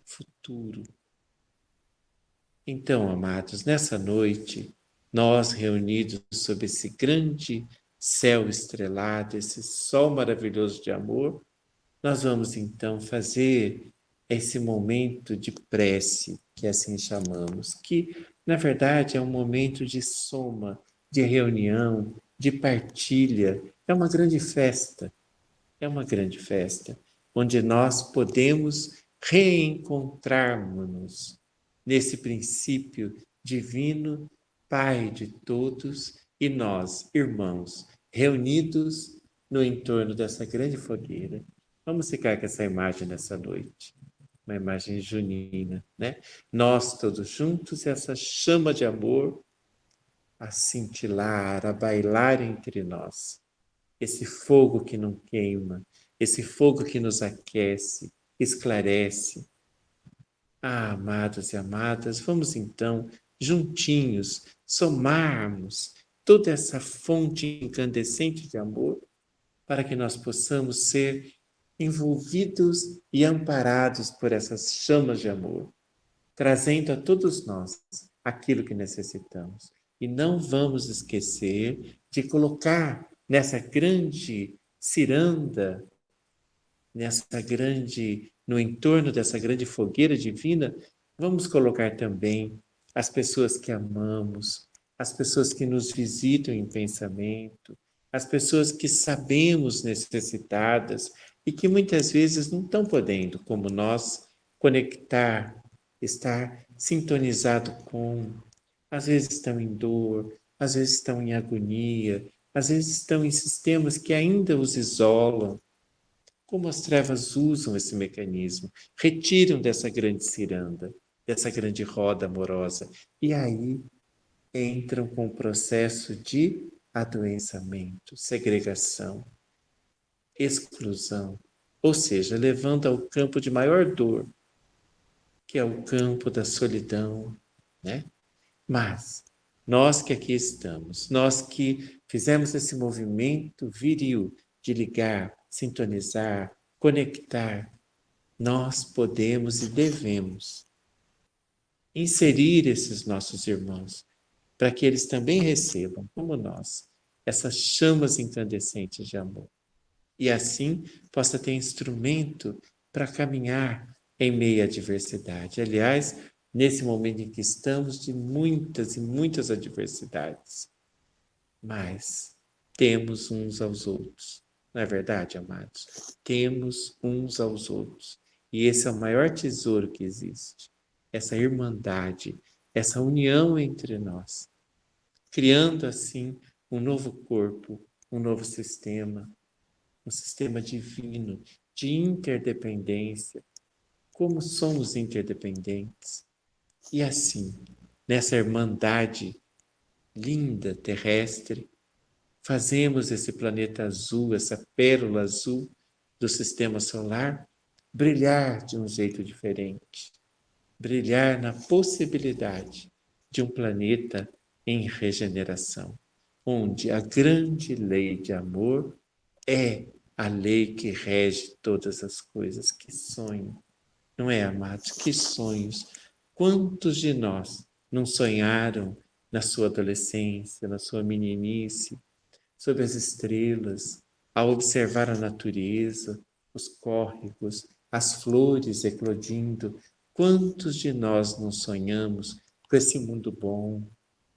futuro. Então, amados, nessa noite, nós reunidos sob esse grande céu estrelado, esse sol maravilhoso de amor, nós vamos então fazer esse momento de prece, que assim chamamos, que na verdade é um momento de soma, de reunião, de partilha, é uma grande festa, onde nós podemos reencontrarmos-nos nesse princípio divino, Pai de todos, e nós, irmãos, reunidos no entorno dessa grande fogueira. Vamos ficar com essa imagem nessa noite, uma imagem junina, né? Nós todos juntos, essa chama de amor a cintilar, a bailar entre nós. Esse fogo que não queima, esse fogo que nos aquece, esclarece. Ah, amados e amadas, vamos então, juntinhos, somarmos toda essa fonte incandescente de amor para que nós possamos ser envolvidos e amparados por essas chamas de amor, trazendo a todos nós aquilo que necessitamos. E não vamos esquecer de colocar nessa grande ciranda, no entorno dessa grande fogueira divina, vamos colocar também as pessoas que amamos, as pessoas que nos visitam em pensamento, as pessoas que sabemos necessitadas e que muitas vezes não estão podendo, como nós, conectar, estar sintonizado com. Às vezes estão em dor, às vezes estão em agonia, às vezes estão em sistemas que ainda os isolam. Como as trevas usam esse mecanismo, retiram dessa grande ciranda, dessa grande roda amorosa, e aí entram com o processo de adoecimento, segregação, exclusão, ou seja, levando ao campo de maior dor, que é o campo da solidão, né? Mas nós que aqui estamos, nós que fizemos esse movimento viril de ligar, sintonizar, conectar, nós podemos e devemos inserir esses nossos irmãos para que eles também recebam, como nós, essas chamas incandescentes de amor. E assim possa ter instrumento para caminhar em meio à adversidade. Aliás, nesse momento em que estamos de muitas e muitas adversidades, mas temos uns aos outros. Não é verdade, amados? Temos uns aos outros. E esse é o maior tesouro que existe. Essa irmandade, essa união entre nós, criando assim um novo corpo, um novo sistema, um sistema divino de interdependência. Como somos interdependentes. E assim, nessa irmandade linda, terrestre, fazemos esse planeta azul, essa pérola azul do sistema solar, brilhar de um jeito diferente. Brilhar na possibilidade de um planeta em regeneração, onde a grande lei de amor é a lei que rege todas as coisas. Que sonho, não é, amados? Que sonhos! Quantos de nós não sonharam na sua adolescência, na sua meninice, sob as estrelas, ao observar a natureza, os córregos, as flores eclodindo? Quantos de nós não sonhamos com esse mundo bom,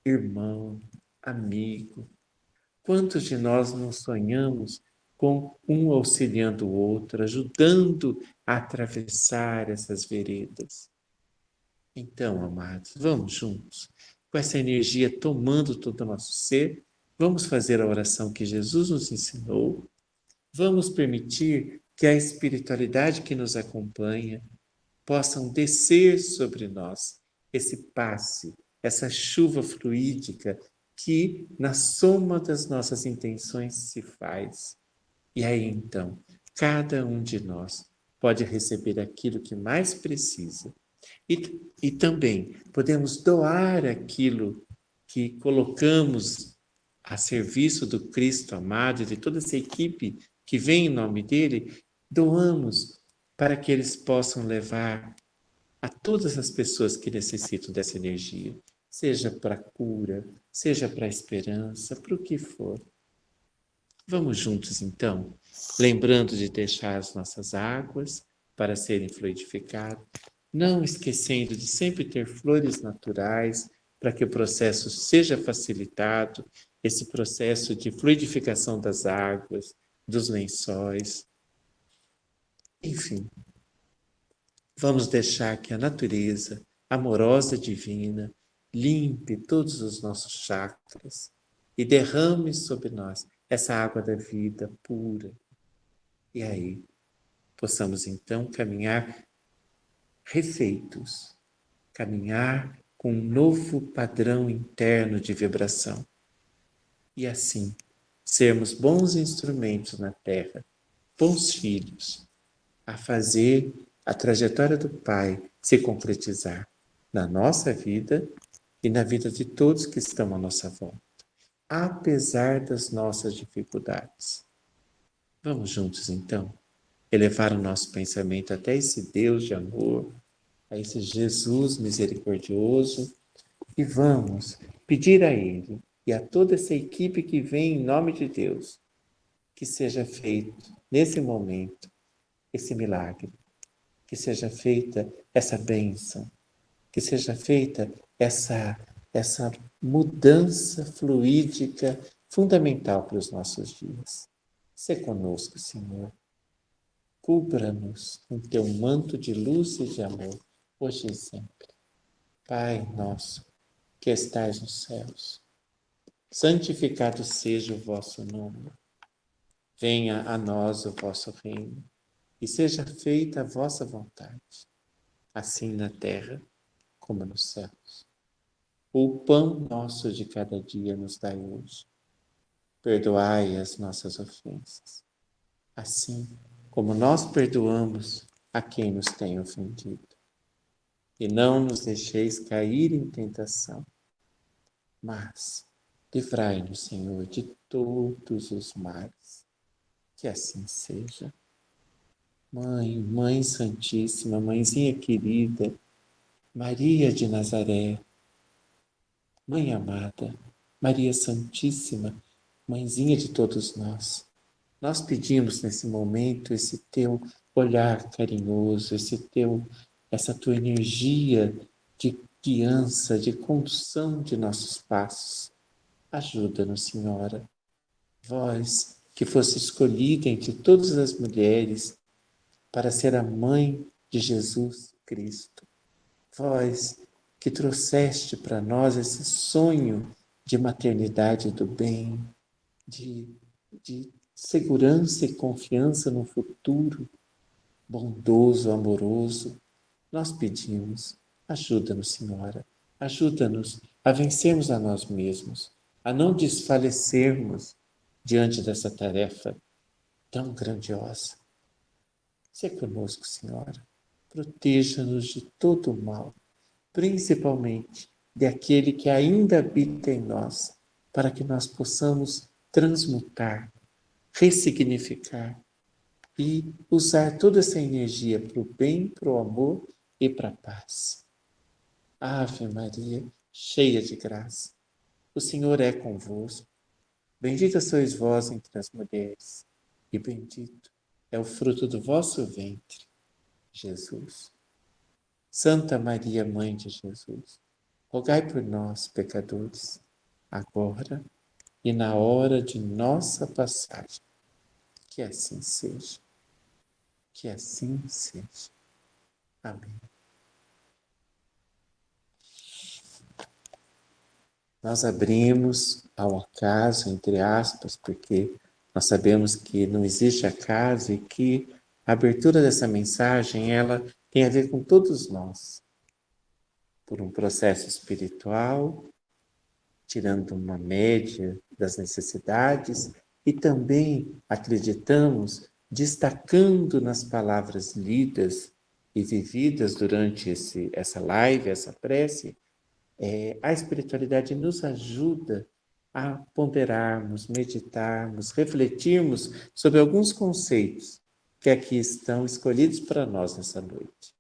irmão, amigo? Quantos de nós não sonhamos com um auxiliando o outro, ajudando a atravessar essas veredas? Então, amados, vamos juntos, com essa energia tomando todo o nosso ser, vamos fazer a oração que Jesus nos ensinou, vamos permitir que a espiritualidade que nos acompanha possam descer sobre nós esse passe, essa chuva fluídica que na soma das nossas intenções se faz. E aí então, cada um de nós pode receber aquilo que mais precisa. E também podemos doar aquilo que colocamos a serviço do Cristo amado e de toda essa equipe que vem em nome dele, doamos para que eles possam levar a todas as pessoas que necessitam dessa energia, seja para a cura, seja para a esperança, para o que for. Vamos juntos então, lembrando de deixar as nossas águas para serem fluidificadas, não esquecendo de sempre ter flores naturais para que o processo seja facilitado, esse processo de fluidificação das águas, dos lençóis. Enfim, vamos deixar que a natureza amorosa e divina limpe todos os nossos chakras e derrame sobre nós essa água da vida pura. E aí, possamos então caminhar refeitos, caminhar com um novo padrão interno de vibração. E assim, sermos bons instrumentos na Terra, bons filhos, a fazer a trajetória do Pai se concretizar na nossa vida e na vida de todos que estão à nossa volta, apesar das nossas dificuldades. Vamos juntos, então, elevar o nosso pensamento até esse Deus de amor, a esse Jesus misericordioso, e vamos pedir a Ele e a toda essa equipe que vem em nome de Deus, que seja feito, nesse momento, esse milagre, que seja feita essa bênção, que seja feita essa mudança fluídica fundamental para os nossos dias. Sê conosco, Senhor. Cubra-nos com teu manto de luz e de amor, hoje e sempre. Pai nosso, que estais nos céus, santificado seja o vosso nome. Venha a nós o vosso reino e seja feita a vossa vontade, assim na terra como nos céus. O pão nosso de cada dia nos dai hoje. Perdoai as nossas ofensas, assim como nós perdoamos a quem nos tem ofendido. E não nos deixeis cair em tentação, mas livrai-nos, Senhor, de todos os males. Que assim seja. Mãe, Mãe Santíssima, Mãezinha querida, Maria de Nazaré, Mãe amada, Maria Santíssima, Mãezinha de todos nós pedimos nesse momento esse teu olhar carinhoso, essa tua energia de guiança, de condução de nossos passos. Ajuda-nos, Senhora. Vós que fosse escolhida entre todas as mulheres para ser a mãe de Jesus Cristo. Vós que trouxeste para nós esse sonho de maternidade do bem, de segurança e confiança no futuro, bondoso, amoroso, nós pedimos, ajuda-nos, Senhora, ajuda-nos a vencermos a nós mesmos, a não desfalecermos diante dessa tarefa tão grandiosa. Se conosco, Senhora, proteja-nos de todo o mal, principalmente daquele que ainda habita em nós, para que nós possamos transmutar, ressignificar e usar toda essa energia para o bem, para o amor e para a paz. Ave Maria, cheia de graça, o Senhor é convosco. Bendita sois vós entre as mulheres, e bendito é o fruto do vosso ventre, Jesus. Santa Maria, Mãe de Jesus, rogai por nós, pecadores, agora e na hora de nossa passagem. Que assim seja. Que assim seja. Amém. Nós abrimos ao acaso, entre aspas, porque nós sabemos que não existe acaso e que a abertura dessa mensagem, ela tem a ver com todos nós. Por um processo espiritual, tirando uma média das necessidades e também, acreditamos, destacando nas palavras lidas e vividas durante essa live, essa prece, a espiritualidade nos ajuda a ponderarmos, meditarmos, refletirmos sobre alguns conceitos que aqui estão escolhidos para nós nessa noite.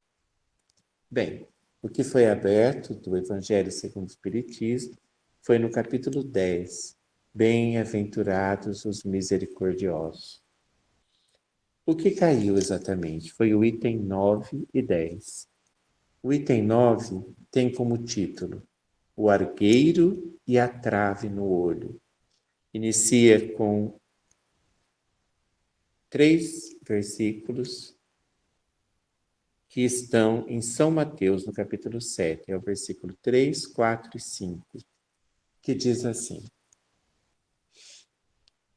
Bem, o que foi aberto do Evangelho segundo o Espiritismo foi no capítulo 10, Bem-aventurados os misericordiosos. O que caiu exatamente? Foi o item 9 e 10. O item 9 tem como título O Argueiro e a Trave no Olho. Inicia com 3 versículos que estão em São Mateus, no capítulo 7. É o versículo 3, 4 e 5, que diz assim: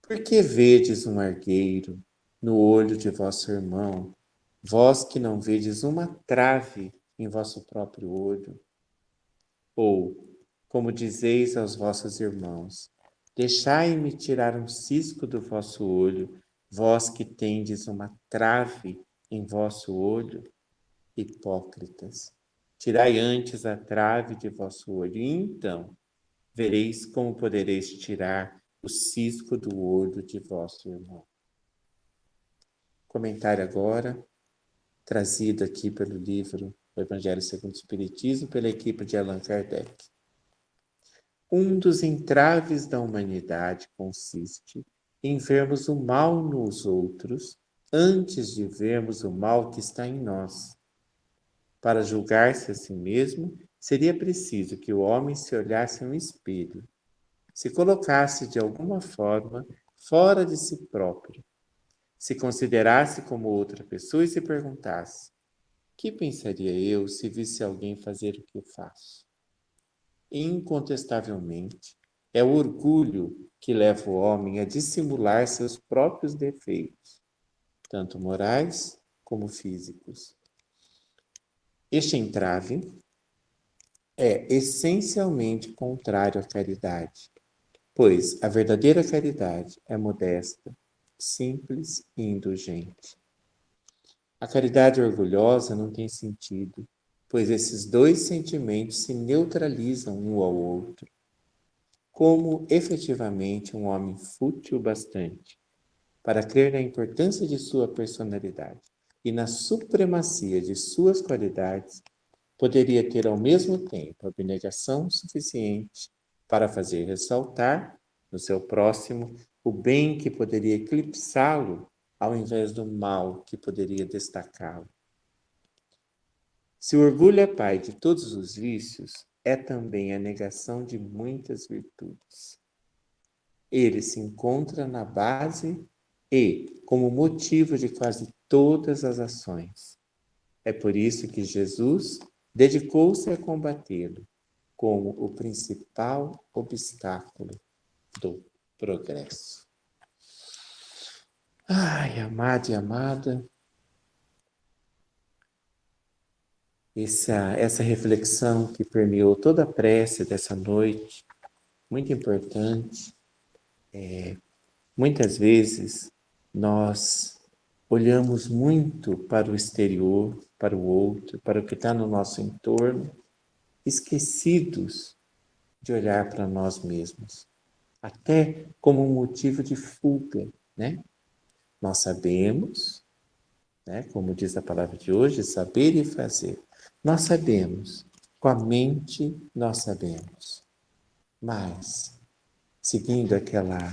Por que vedes um argueiro no olho de vosso irmão, vós que não vedes uma trave em vosso próprio olho? Ou, como dizeis aos vossos irmãos, deixai-me tirar um cisco do vosso olho, vós que tendes uma trave em vosso olho? Hipócritas, tirai antes a trave de vosso olho, e então vereis como podereis tirar o cisco do olho de vosso irmão. Comentário agora, trazido aqui pelo livro O Evangelho segundo o Espiritismo, pela equipe de Allan Kardec. Um dos entraves da humanidade consiste em vermos o mal nos outros antes de vermos o mal que está em nós. Para julgar-se a si mesmo, seria preciso que o homem se olhasse no espelho, se colocasse de alguma forma fora de si próprio, se considerasse como outra pessoa e se perguntasse: que pensaria eu se visse alguém fazer o que eu faço? Incontestavelmente, é o orgulho que leva o homem a dissimular seus próprios defeitos, tanto morais como físicos. Este entrave é essencialmente contrário à caridade, pois a verdadeira caridade é modesta, simples e indulgente. A caridade orgulhosa não tem sentido, pois esses dois sentimentos se neutralizam um ao outro. como efetivamente um homem fútil bastante para crer na importância de sua personalidade e na supremacia de suas qualidades, poderia ter ao mesmo tempo abnegação suficiente para fazer ressaltar no seu próximo o bem que poderia eclipsá-lo, ao invés do mal que poderia destacá-lo. Se o orgulho é pai de todos os vícios, é também a negação de muitas virtudes. Ele se encontra na base e como motivo de quase todas as ações. É por isso que Jesus dedicou-se a combatê-lo como o principal obstáculo do progresso. Ai, amado e amada, essa reflexão que permeou toda a prece dessa noite, muito importante. Muitas vezes nós olhamos muito para o exterior, para o outro, para o que está no nosso entorno, esquecidos de olhar para nós mesmos, até como um motivo de fuga, né? Nós sabemos, né, como diz a palavra de hoje, saber e fazer. Nós sabemos, com a mente nós sabemos, mas seguindo aquela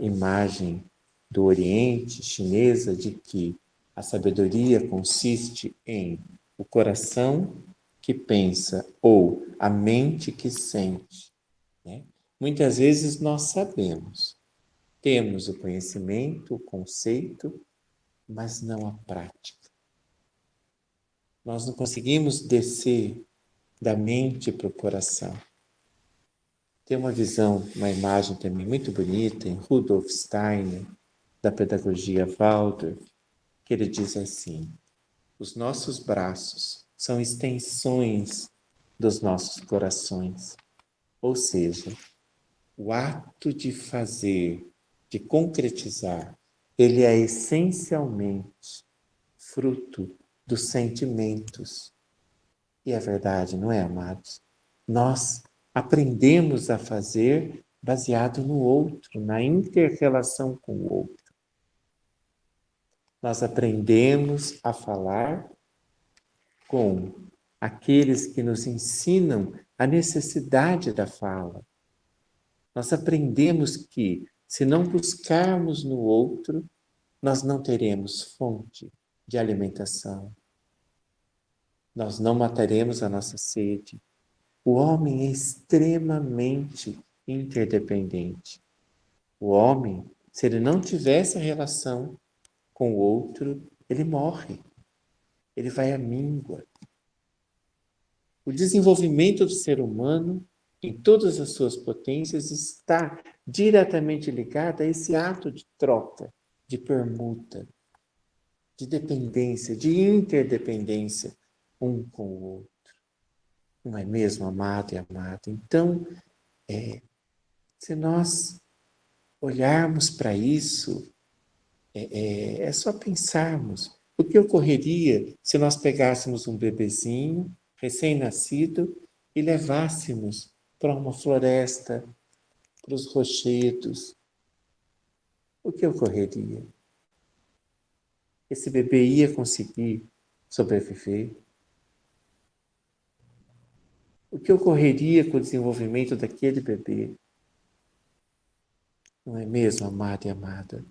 imagem do Oriente chinesa de que a sabedoria consiste em o coração que pensa ou a mente que sente, né? Muitas vezes nós sabemos, temos o conhecimento, o conceito, mas não a prática. Nós não conseguimos descer da mente para o coração. Tem uma visão, uma imagem também muito bonita em Rudolf Steiner, da pedagogia Waldorf, que ele diz assim: os nossos braços são extensões dos nossos corações. Ou seja, o ato de fazer, de concretizar, ele é essencialmente fruto dos sentimentos. E é verdade, não é, amados? Nós aprendemos a fazer baseado no outro, na inter-relação com o outro. Nós aprendemos a falar com aqueles que nos ensinam a necessidade da fala. Nós aprendemos que, se não buscarmos no outro, nós não teremos fonte de alimentação. Nós não mataremos a nossa sede. O homem é extremamente interdependente. O homem, se ele não tiver essa relação com o outro, ele morre. Ele vai à míngua. O desenvolvimento do ser humano, em todas as suas potências, está diretamente ligado a esse ato de troca, de permuta, de dependência, de interdependência um com o outro. Não é mesmo, amado e amada? Então, se nós olharmos para isso, é só pensarmos o que ocorreria se nós pegássemos um bebezinho recém-nascido e levássemos para uma floresta, para os rochedos. O que ocorreria? Esse bebê ia conseguir sobreviver? O que ocorreria com o desenvolvimento daquele bebê? Não é mesmo, amado e amada?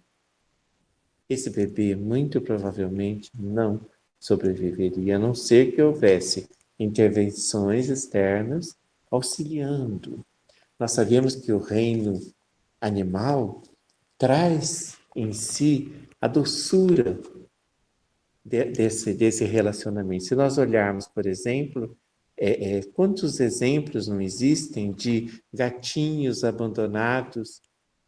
Esse bebê muito provavelmente não sobreviveria, a não ser que houvesse intervenções externas auxiliando. Nós sabemos que o reino animal traz em si a doçura desse relacionamento. Se nós olharmos, por exemplo, quantos exemplos não existem de gatinhos abandonados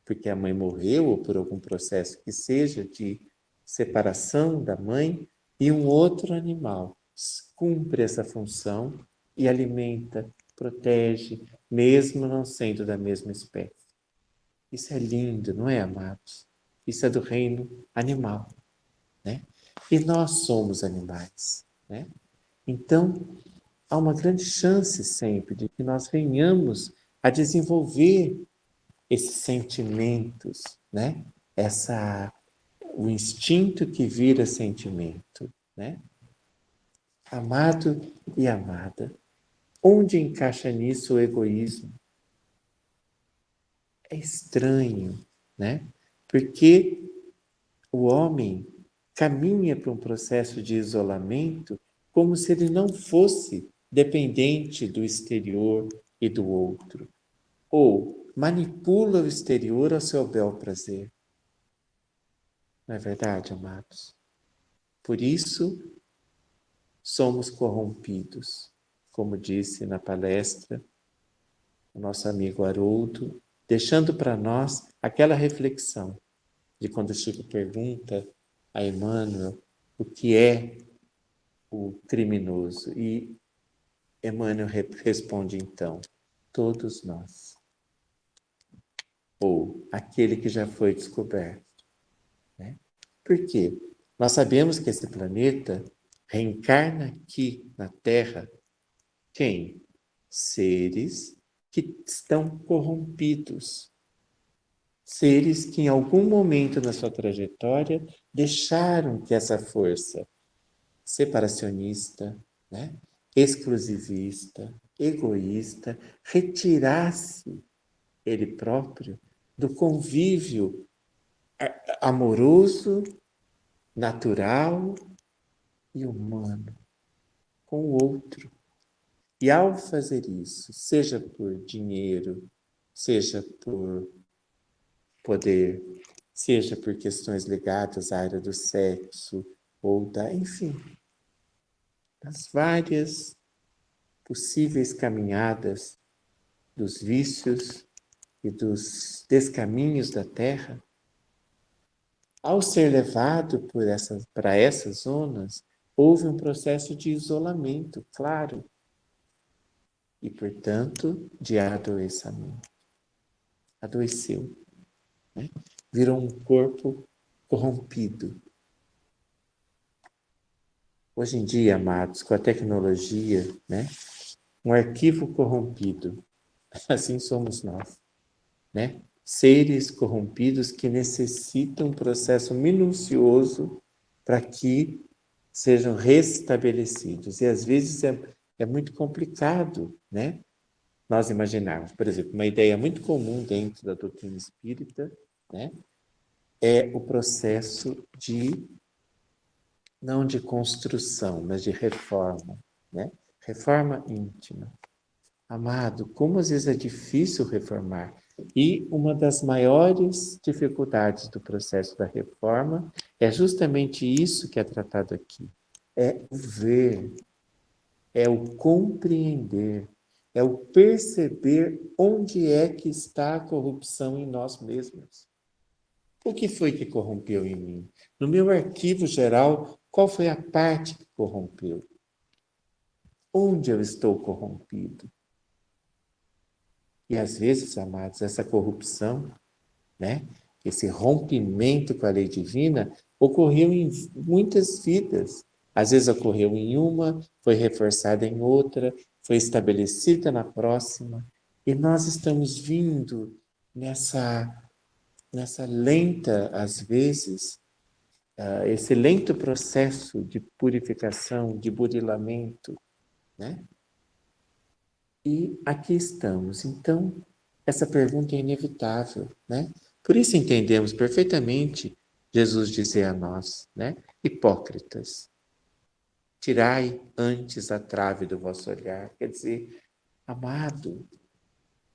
porque a mãe morreu ou por algum processo que seja de separação da mãe, e um outro animal cumpre essa função e alimenta, protege, mesmo não sendo da mesma espécie. Isso é lindo, não é, amados? Isso é do reino animal, né? E nós somos animais, né? Então, há uma grande chance sempre de que nós venhamos a desenvolver esses sentimentos, né? O instinto que vira sentimento, né? Amado e amada. Onde encaixa nisso o egoísmo? É estranho, né? Porque o homem caminha para um processo de isolamento como se ele não fosse dependente do exterior e do outro. Ou manipula o exterior ao seu bel prazer. Não é verdade, amados? Por isso, somos corrompidos. Como disse na palestra o nosso amigo Haroldo, deixando para nós aquela reflexão de quando Chico pergunta a Emmanuel o que é o criminoso. E Emmanuel responde então, todos nós. Ou aquele que já foi descoberto. Né? Por quê? Nós sabemos que esse planeta reencarna aqui na Terra quem? Seres que estão corrompidos. Seres que em algum momento na sua trajetória deixaram que essa força separacionista, né, exclusivista, egoísta, retirasse ele próprio do convívio amoroso, natural e humano com o outro. E ao fazer isso, seja por dinheiro, seja por poder, seja por questões ligadas à área do sexo, ou enfim, das várias possíveis caminhadas dos vícios e dos descaminhos da terra, ao ser levado para essas zonas, houve um processo de isolamento, claro, e, portanto, de adoecimento. Adoeceu, né? Virou um corpo corrompido. Hoje em dia, amados, com a tecnologia, né? Um arquivo corrompido, assim somos nós, né? Seres corrompidos que necessitam um processo minucioso para que sejam restabelecidos. E às vezes é muito complicado, né? Nós imaginarmos, por exemplo, uma ideia muito comum dentro da doutrina espírita, né? É o processo não de construção, mas de reforma, né? Reforma íntima. Amado, como às vezes é difícil reformar. E uma das maiores dificuldades do processo da reforma é justamente isso que é tratado aqui. É o ver, é o compreender, é o perceber onde é que está a corrupção em nós mesmos. O que foi que corrompeu em mim? No meu arquivo geral, qual foi a parte que corrompeu? Onde eu estou corrompido? E às vezes, amados, essa corrupção, né, esse rompimento com a lei divina, ocorreu em muitas vidas. Às vezes ocorreu em uma, foi reforçada em outra, foi estabelecida na próxima. E nós estamos vindo nessa lenta, às vezes, esse lento processo de purificação, de burilamento, né? E aqui estamos. Então, essa pergunta é inevitável, né? Por isso entendemos perfeitamente Jesus dizer a nós, né? Hipócritas, tirai antes a trave do vosso olhar. Quer dizer, amado,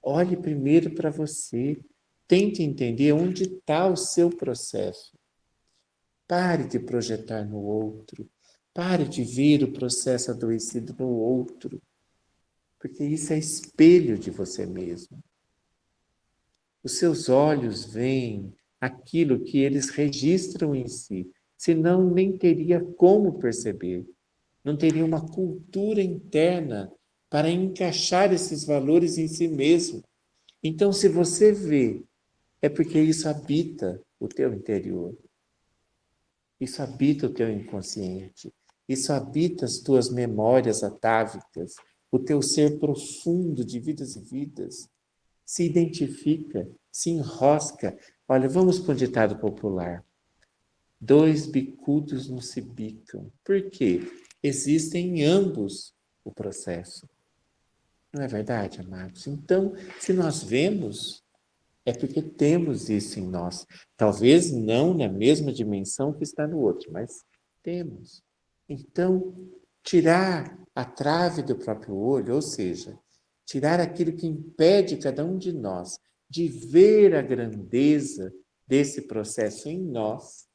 olhe primeiro para você, tente entender onde está o seu processo. Pare de projetar no outro, pare de ver o processo adoecido no outro, porque isso é espelho de você mesmo. Os seus olhos veem aquilo que eles registram em si, senão nem teria como perceber, não teria uma cultura interna para encaixar esses valores em si mesmo. Então, se você vê, é porque isso habita o teu interior, isso habita o teu inconsciente, isso habita as tuas memórias atávicas, o teu ser profundo de vidas e vidas. se identifica, se enrosca. Olha, vamos para um ditado popular. 2 bicudos não se bicam. Por quê? Existem em ambos o processo. Não é verdade, amados? Então, se nós vemos, é porque temos isso em nós. Talvez não na mesma dimensão que está no outro, mas temos. Então, tirar a trave do próprio olho, ou seja, tirar aquilo que impede cada um de nós de ver a grandeza desse processo em nós,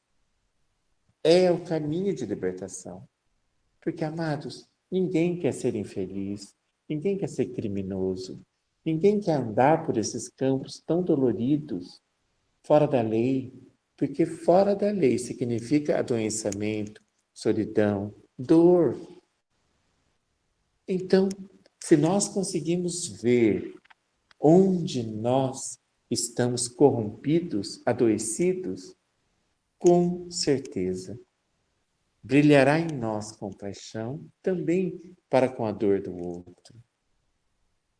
é o caminho de libertação. Porque, amados, ninguém quer ser infeliz, ninguém quer ser criminoso, ninguém quer andar por esses campos tão doloridos, fora da lei, porque fora da lei significa adoecimento, solidão, dor. Então, se nós conseguimos ver onde nós estamos corrompidos, adoecidos, com certeza brilhará em nós compaixão também para com a dor do outro.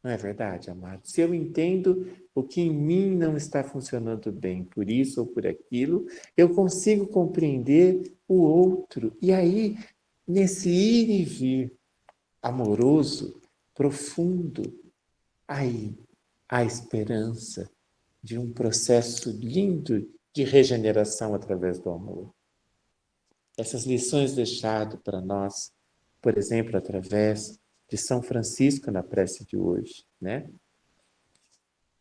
Não é verdade, amado? Se eu entendo o que em mim não está funcionando bem, por isso ou por aquilo, eu consigo compreender o outro. E aí, nesse ir e vir amoroso, profundo, aí há esperança de um processo lindo de regeneração através do amor. Essas lições deixadas para nós, por exemplo, através de São Francisco na prece de hoje, né?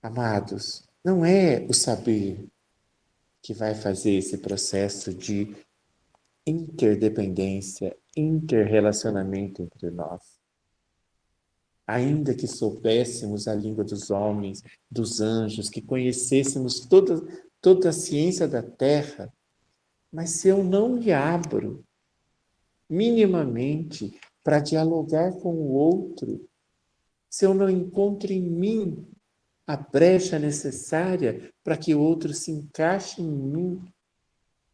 Amados, não é o saber que vai fazer esse processo de interdependência, interrelacionamento entre nós. Ainda que soubéssemos a língua dos homens, dos anjos, que conhecêssemos toda a ciência da terra, mas se eu não me abro minimamente para dialogar com o outro, se eu não encontro em mim a brecha necessária para que o outro se encaixe em mim,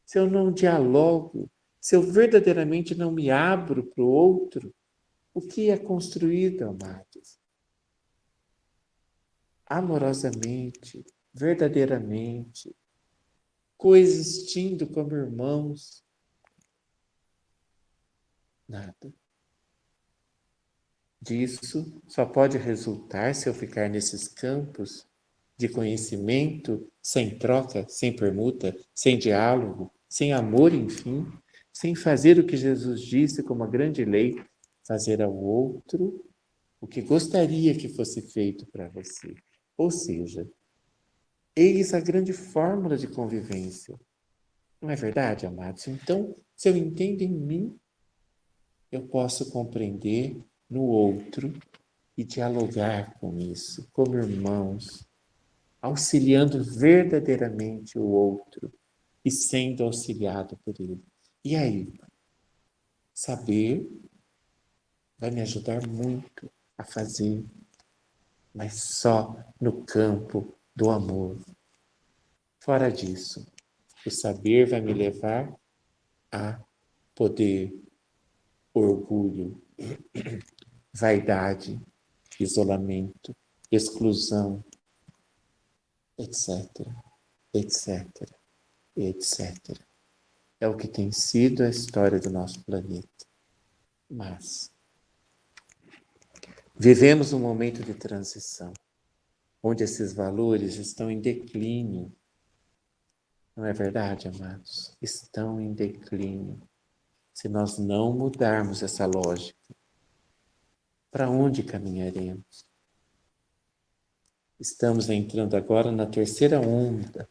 se eu não dialogo, se eu verdadeiramente não me abro para o outro, o que é construído, amados? Amorosamente, verdadeiramente, coexistindo como irmãos, nada. Disso só pode resultar se eu ficar nesses campos de conhecimento, sem troca, sem permuta, sem diálogo, sem amor, enfim, sem fazer o que Jesus disse como a grande lei, fazer ao outro o que gostaria que fosse feito para você. Ou seja, eis a grande fórmula de convivência. Não é verdade, amados? Então, se eu entendo em mim, eu posso compreender no outro e dialogar com isso, como irmãos, auxiliando verdadeiramente o outro e sendo auxiliado por ele. E aí, saber vai me ajudar muito a fazer, mas só no campo do amor. Fora disso, o saber vai me levar a poder, orgulho, vaidade, isolamento, exclusão, etc, etc, etc. É o que tem sido a história do nosso planeta. Mas vivemos um momento de transição, onde esses valores estão em declínio. Não é verdade, amados? Estão em declínio. Se nós não mudarmos essa lógica, para onde caminharemos? Estamos entrando agora na terceira onda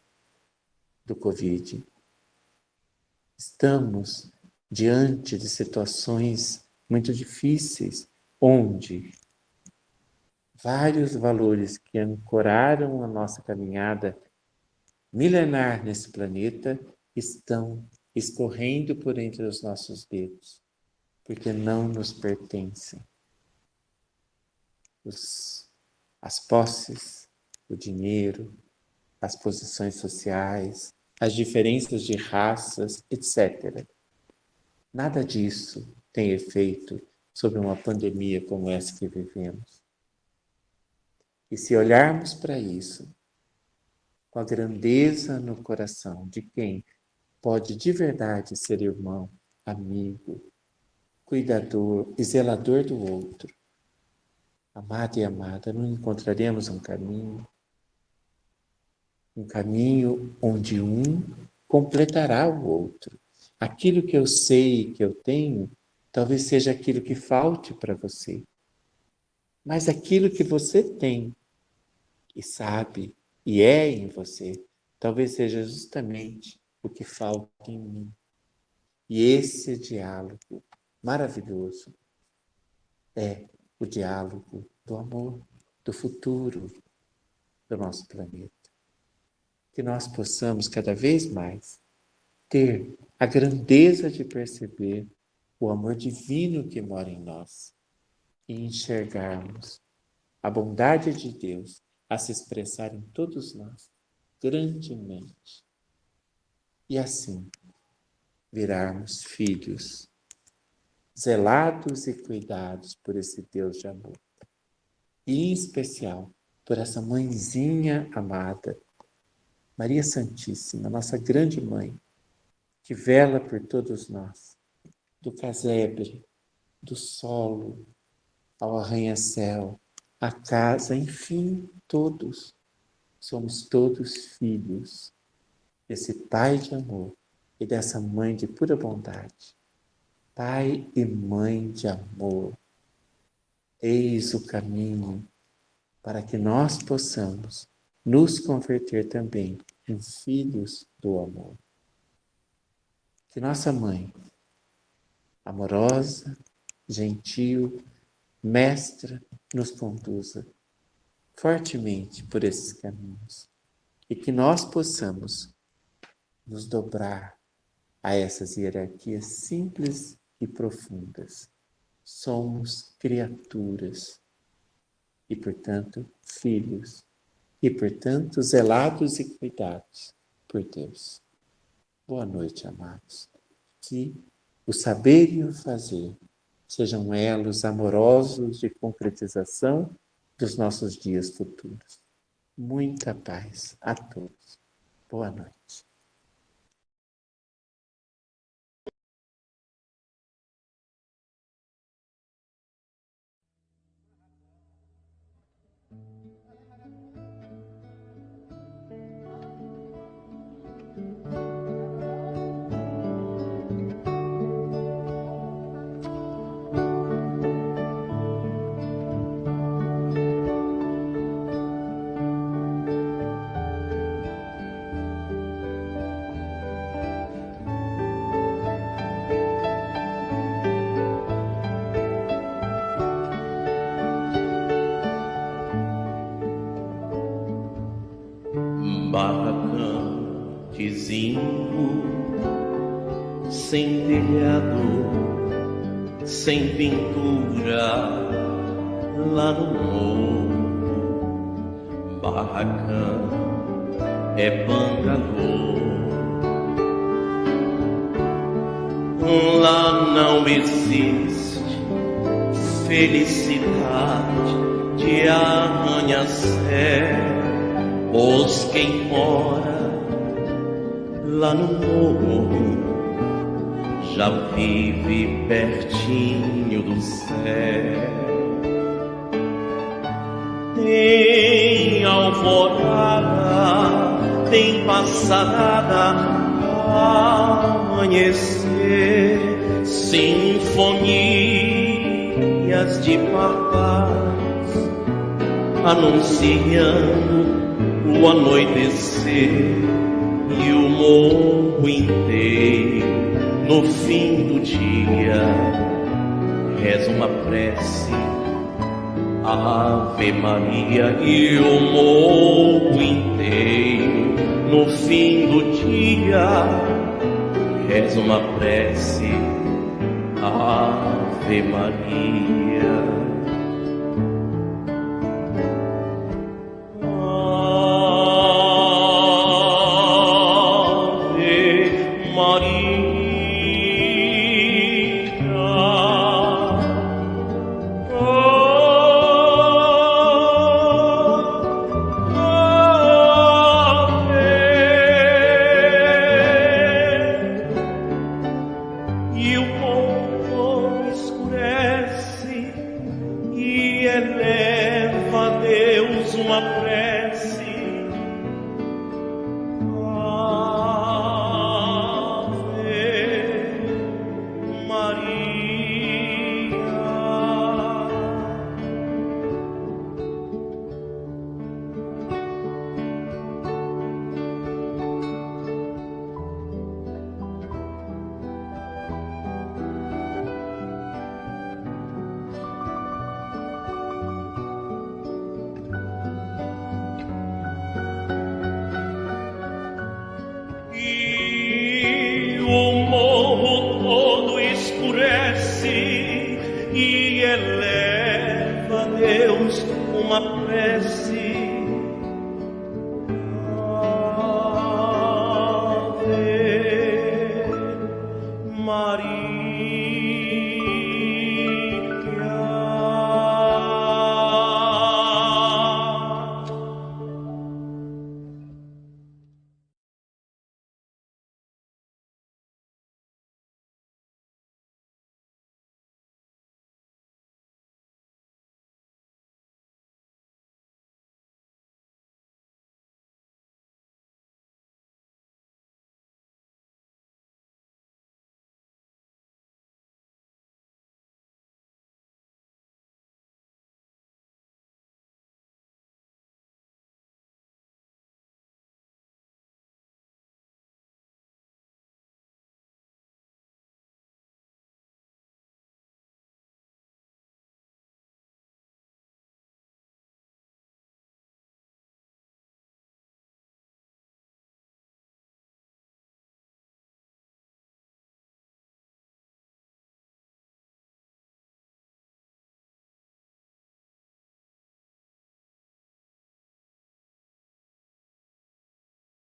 do Covid. Estamos diante de situações muito difíceis, onde vários valores que ancoraram a nossa caminhada milenar nesse planeta estão escorrendo por entre os nossos dedos, porque não nos pertencem. As posses, o dinheiro, as posições sociais, as diferenças de raças, etc. Nada disso tem efeito sobre uma pandemia como essa que vivemos. E se olharmos para isso, com a grandeza no coração de quem pode de verdade ser irmão, amigo, cuidador e zelador do outro, amado e amada, não encontraremos um caminho onde um completará o outro. Aquilo que eu sei que eu tenho, talvez seja aquilo que falte para você. Mas aquilo que você tem e sabe e é em você, talvez seja justamente o que falta em mim. E esse diálogo maravilhoso é o diálogo do amor, do futuro do nosso planeta. Que nós possamos cada vez mais ter a grandeza de perceber o amor divino que mora em nós e enxergarmos a bondade de Deus a se expressar em todos nós grandemente. E assim virarmos filhos zelados e cuidados por esse Deus de amor. E em especial por essa mãezinha amada, Maria Santíssima, nossa grande mãe, que vela por todos nós, do casebre, do solo, ao arranha-céu, a casa, enfim, todos. Somos todos filhos desse Pai de amor e dessa Mãe de pura bondade. Pai e Mãe de amor, eis o caminho para que nós possamos nos converter também em filhos do amor. Que nossa Mãe, amorosa, gentil, mestra, nos conduza fortemente por esses caminhos e que nós possamos nos dobrar a essas hierarquias simples e profundas. Somos criaturas e, portanto, filhos e, portanto, zelados e cuidados por Deus. Boa noite, amados. Que o saber e o fazer sejam elos amorosos de concretização dos nossos dias futuros. Muita paz a todos. Boa noite. Barracão de zinco, sem telhado, sem pintura, lá no morro. Barracão é bangalô, lá não existe felicidade de arranha-céu. Pois quem mora lá no morro já vive pertinho do céu. Tem alvorada, tem passarada, amanhecer, sinfonias de pardais anunciando o anoitecer e o morro inteiro no fim do dia reza uma prece, Ave Maria, e o morro inteiro no fim do dia reza uma prece, Ave Maria. uma prece. Ave Maria. E o morro todo escurece e eleva a Deus uma prece.